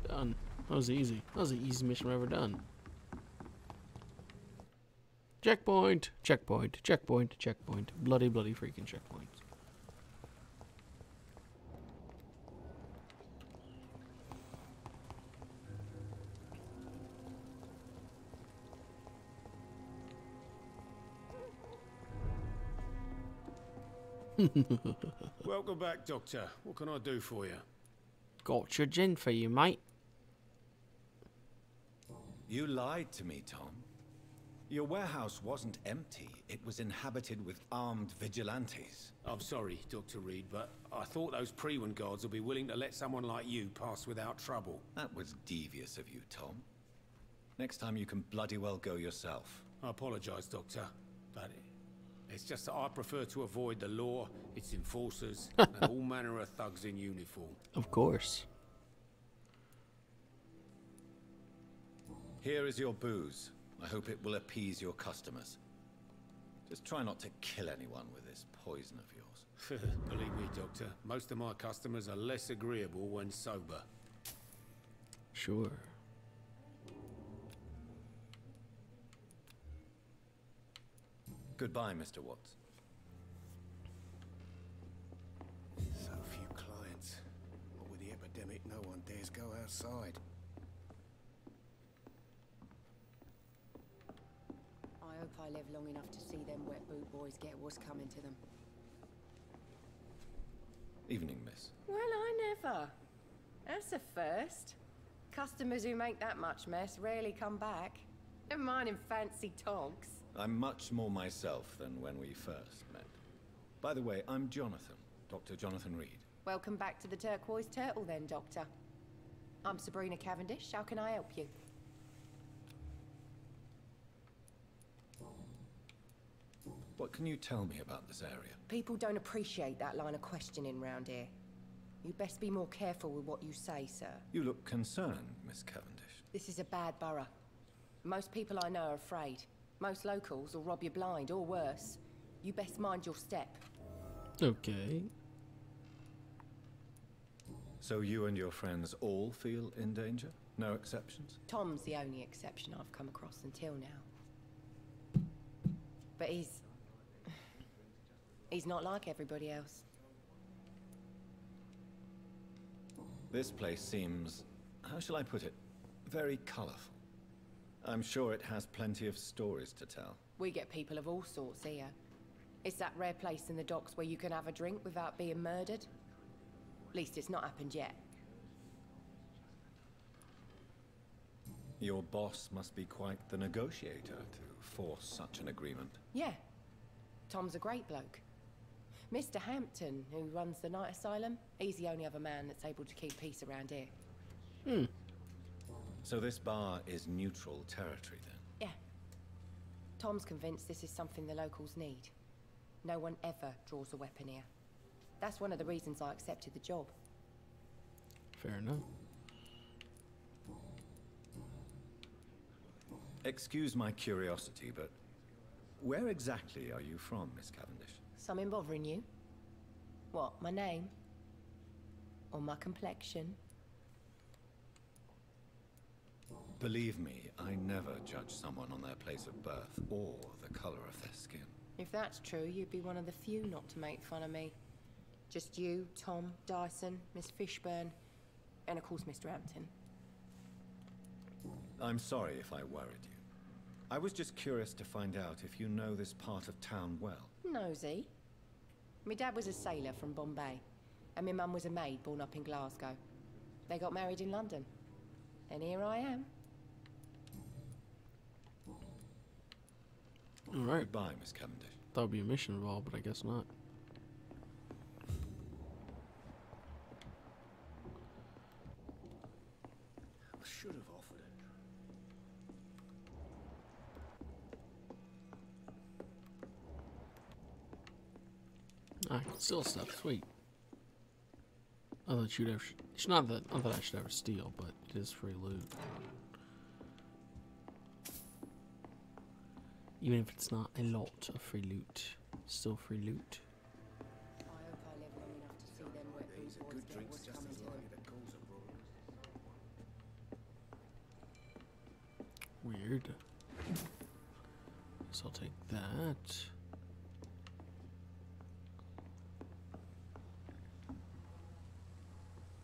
Done. That was easy. That was the easiest mission I've ever done. Checkpoint, checkpoint, checkpoint, checkpoint. Bloody, bloody freaking checkpoint. Welcome back, Doctor. What can I do for you? Got your gin for you, mate. You lied to me, Tom. Your warehouse wasn't empty. It was inhabited with armed vigilantes. I'm sorry, Dr. Reed, but I thought those Prewen guards would be willing to let someone like you pass without trouble. That was devious of you, Tom. Next time you can bloody well go yourself. I apologize, Doctor, but it's just that I prefer to avoid the law, its enforcers, and all manner of thugs in uniform. Of course. Here is your booze. I hope it will appease your customers. Just try not to kill anyone with this poison of yours. Believe me, Doctor, most of my customers are less agreeable when sober. Sure. Goodbye, Mr. Watts. So few clients. But with the epidemic, no one dares go outside. I hope I live long enough to see them wet boot boys get what's coming to them. Evening, miss. Well, I never. That's a first. Customers who make that much mess rarely come back. Never mind in fancy togs. I'm much more myself than when we first met. By the way, I'm Jonathan, Dr. Jonathan Reed. Welcome back to the Turquoise Turtle then, Doctor. I'm Sabrina Cavendish. How can I help you? What can you tell me about this area? People don't appreciate that line of questioning round here. You'd best be more careful with what you say, sir. You look concerned, Miss Cavendish. This is a bad borough. Most people I know are afraid. Most locals will rob you blind, or worse. You best mind your step. Okay. So you and your friends all feel in danger? No exceptions? Tom's the only exception I've come across until now. But he's not like everybody else. This place seems, how shall I put it, very colorful. I'm sure it has plenty of stories to tell. We get people of all sorts here. It's that rare place in the docks where you can have a drink without being murdered. At least it's not happened yet. Your boss must be quite the negotiator to force such an agreement. Yeah. Tom's a great bloke. Mr. Hampton, who runs the night asylum, he's the only other man that's able to keep peace around here. So this bar is neutral territory then? Yeah. Tom's convinced this is something the locals need. No one ever draws a weapon here. That's one of the reasons I accepted the job. Fair enough. Excuse my curiosity, but where exactly are you from, Miss Cavendish? Something bothering you? What, my name? Or my complexion? Believe me, I never judge someone on their place of birth or the color of their skin. If that's true, you'd be one of the few not to make fun of me. Just you, Tom, Dyson, Miss Fishburne, and of course Mr. Hampton. I'm sorry if I worried you. I was just curious to find out if you know this part of town well. Nosy. My dad was a sailor from Bombay, and my mum was a maid born up in Glasgow. They got married in London, and here I am. Alright. Goodbye, Miss Cavendish. Thought would be a mission involved, but I guess not. I should have offered it. I can steal stuff. Sweet. I thought you'd ever. It's not that I should ever steal, but it is free loot. Even if it's not a lot of free loot, still free loot. I hope I live long enough to see them wet boot boys get what's coming to them. Weird. So I'll take that.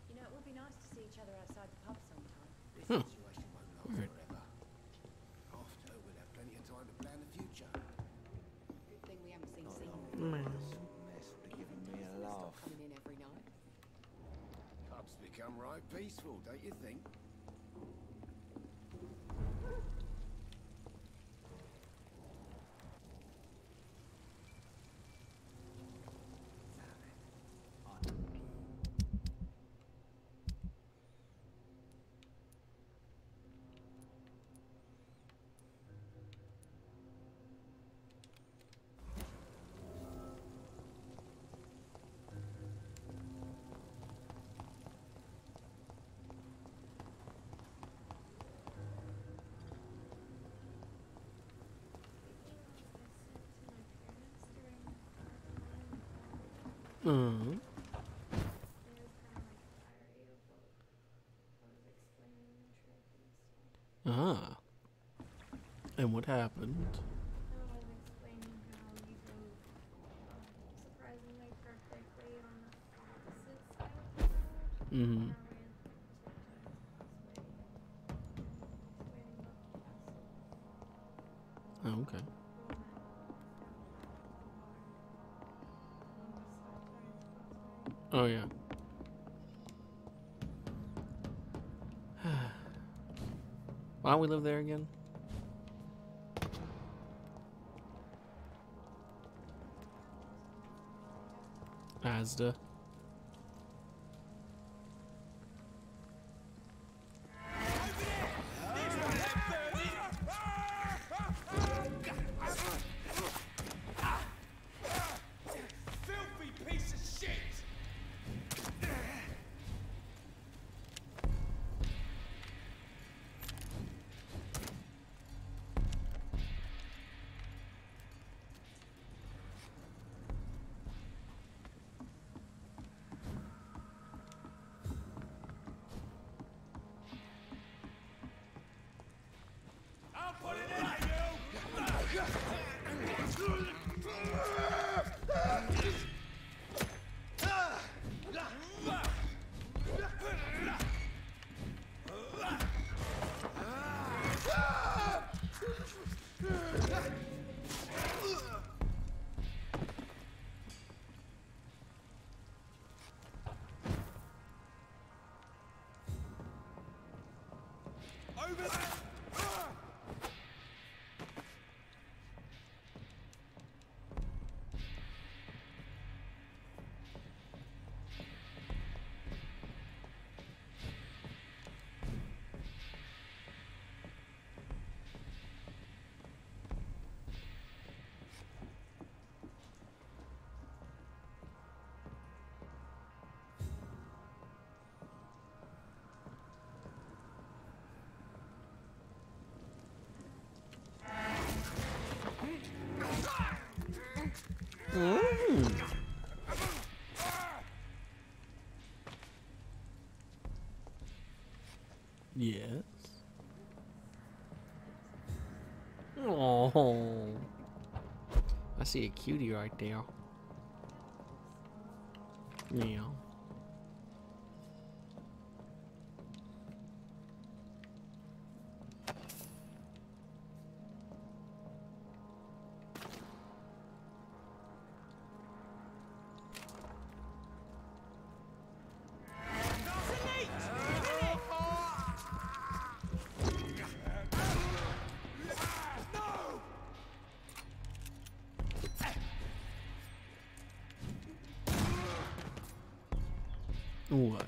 You know, it would be nice to see each other outside the pub sometime. Huh. Situation won't last Weird. forever. After, we'll have plenty of time to plan the future. Good thing we haven't seen Mess giving me a laugh. Coming in every night. Pubs become right peaceful, don't you think? Ah. And what happened? Mm-hmm. Oh, okay. Oh, yeah. Why don't we live there again? Asda. Filthy piece of shit! Yes. Oh, I see a cutie right there. Yeah. What?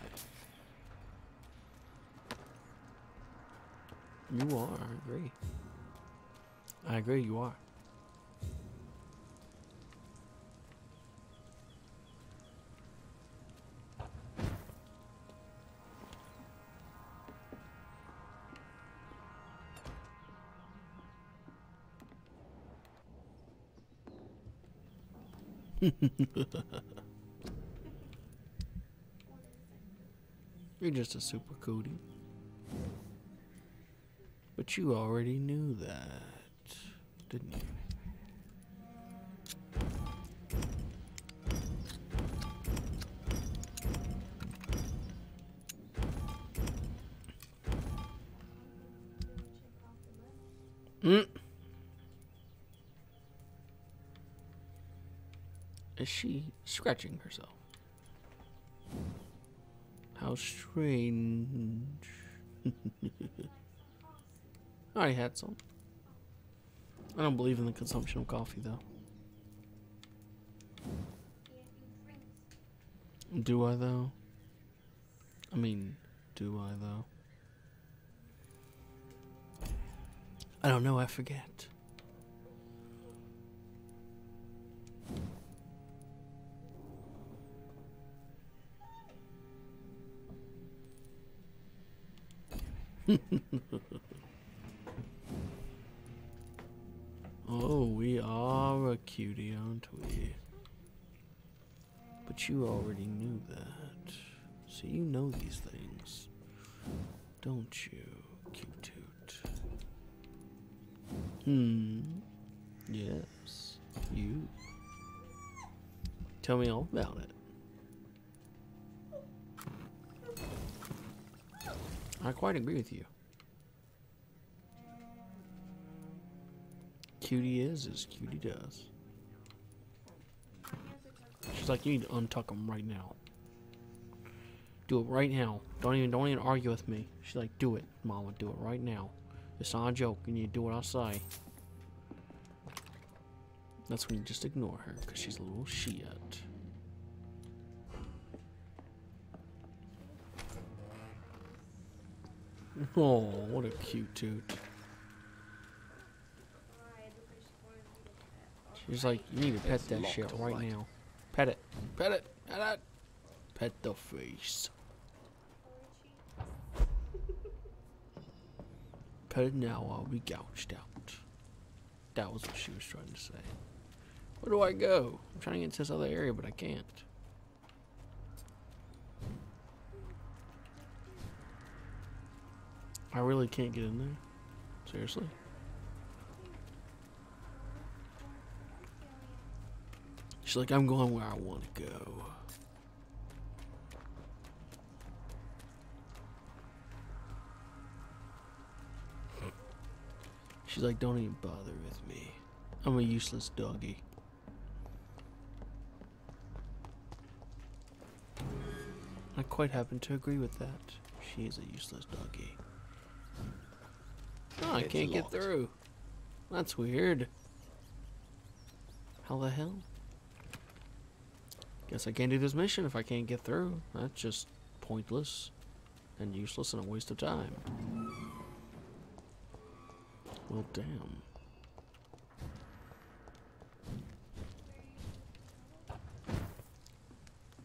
You are, I agree. I agree, you are. You're just a super cootie. But you already knew that, didn't you? Is she scratching herself? How strange. I already had some. I don't believe in the consumption of coffee, though. Do I, though? I mean, do I, though? I don't know, I forget. Oh, we are a cutie, aren't we? But you already knew that. So you know these things, don't you, cute toot? Yes, you. Tell me all about it. I quite agree with you. Cutie is as cutie does. She's like, you need to untuck him right now. Do it right now. Don't even argue with me. She's like, do it, Mama. Do it right now. It's not a joke. You need to do what I say. That's when you just ignore her, because she's a little shit. Oh, what a cute toot. She's like, you need to pet that shit right now. Pet it. Pet it. Pet it. Pet the face. Pet it now while we gouged out. That was what she was trying to say. Where do I go? I'm trying to get to this other area, but I can't. I really can't get in there. Seriously? She's like, I'm going where I want to go. She's like, don't even bother with me. I'm a useless doggy. I quite happen to agree with that. She is a useless doggy. Oh, I can't get through. That's weird. How the hell? Guess I can't do this mission if I can't get through. That's just pointless and useless and a waste of time. Well, damn.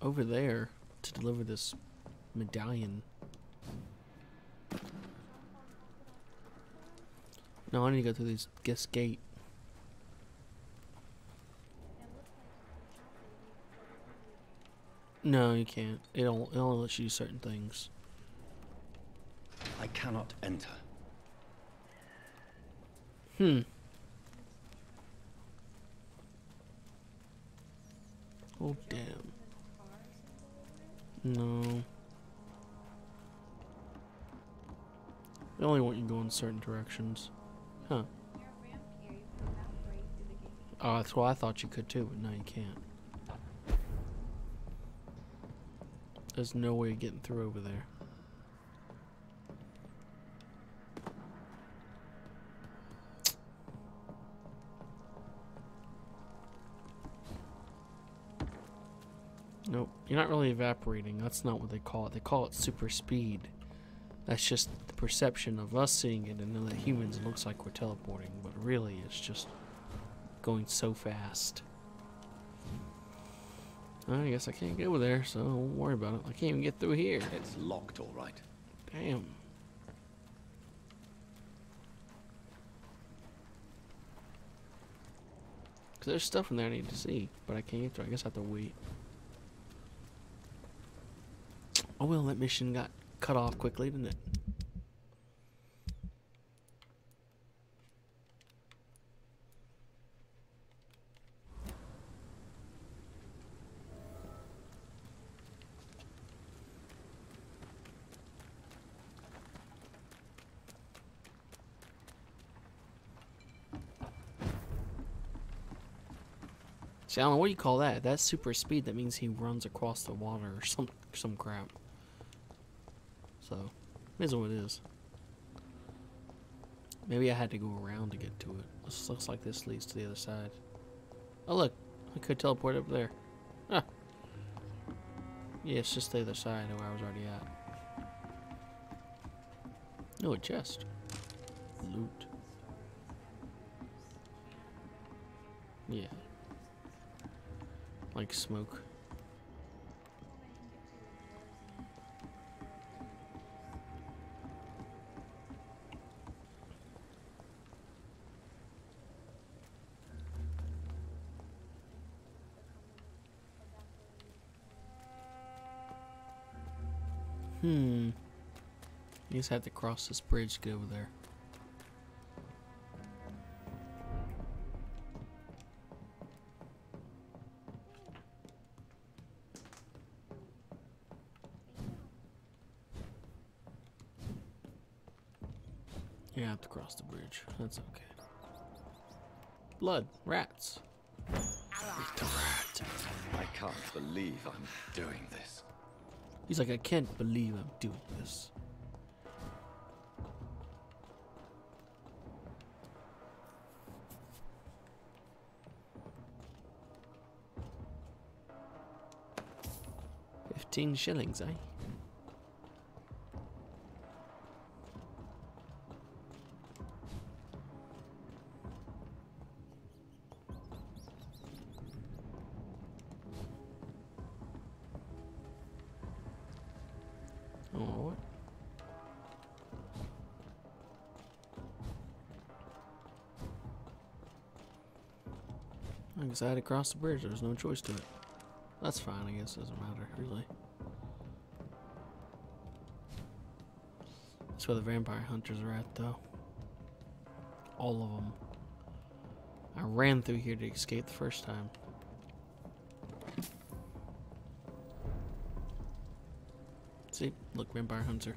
Over there to deliver this medallion. No, I need to go through this gate. No, you can't. It only lets you do certain things. I cannot enter. Oh, damn. No. They only want you to go in certain directions. Huh. Oh, that's why I thought you could too, but no, you can't. There's no way of getting through over there. Nope, you're not really evaporating. That's not what they call it. They call it super speed. That's just the perception of us seeing it, and then the humans, it looks like we're teleporting, but really it's just going so fast. I guess I can't get over there, so don't worry about it. I can't even get through here. It's locked, all right. Damn. Because there's stuff in there I need to see, but I can't get through. I guess I have to wait. Oh well, that mission got cut off quickly, didn't it? See, I don't know, what do you call that? That's super speed. That means he runs across the water or some crap. So, it is what it is. Maybe I had to go around to get to it. This looks like this leads to the other side. Oh look, I could teleport up there. Ah. Yeah, it's just the other side of where I was already at. No, a chest. Loot. Yeah. Like smoke. You just have to cross this bridge to get over there. You have to cross the bridge. That's okay. Blood. Rats. The rat. I can't believe I'm doing this. He's like, I can't believe I'm doing this. $15, eh? Oh, I guess I had to cross the bridge. There was no choice to it. That's fine, I guess. Doesn't matter, really. That's where the vampire hunters are at, though. All of them. I ran through here to escape the first time. See? Look, vampire hunter.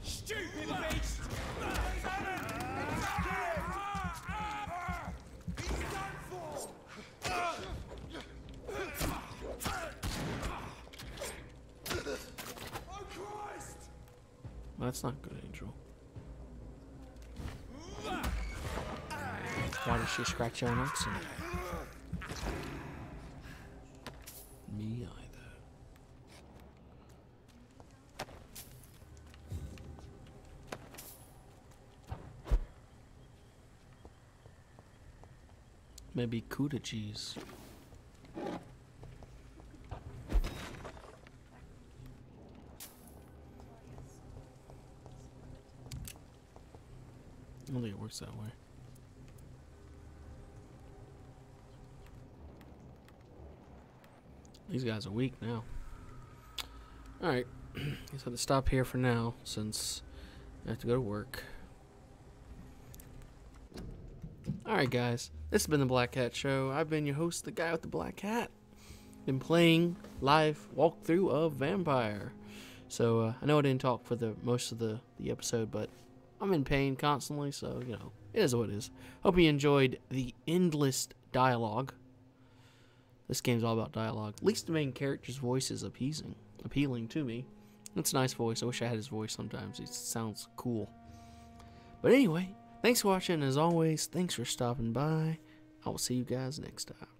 Stupid beast! That's not good, Angel. Why did she scratch her on accident? Me either. Maybe Cuda cheese. I don't think it works that way. These guys are weak now. Alright. Guess I have to stop here for now since I have to go to work. Alright guys, this has been the Black Hat Show. I've been your host, the guy with the black hat. Been playing live walkthrough of Vampyr. So I know I didn't talk for the most of the episode, but I'm in pain constantly, so you know, it is what it is. Hope you enjoyed the endless dialogue. This game's all about dialogue. At least the main character's voice is appealing to me. It's a nice voice. I wish I had his voice sometimes. It sounds cool. But anyway, thanks for watching. As always, thanks for stopping by. I will see you guys next time.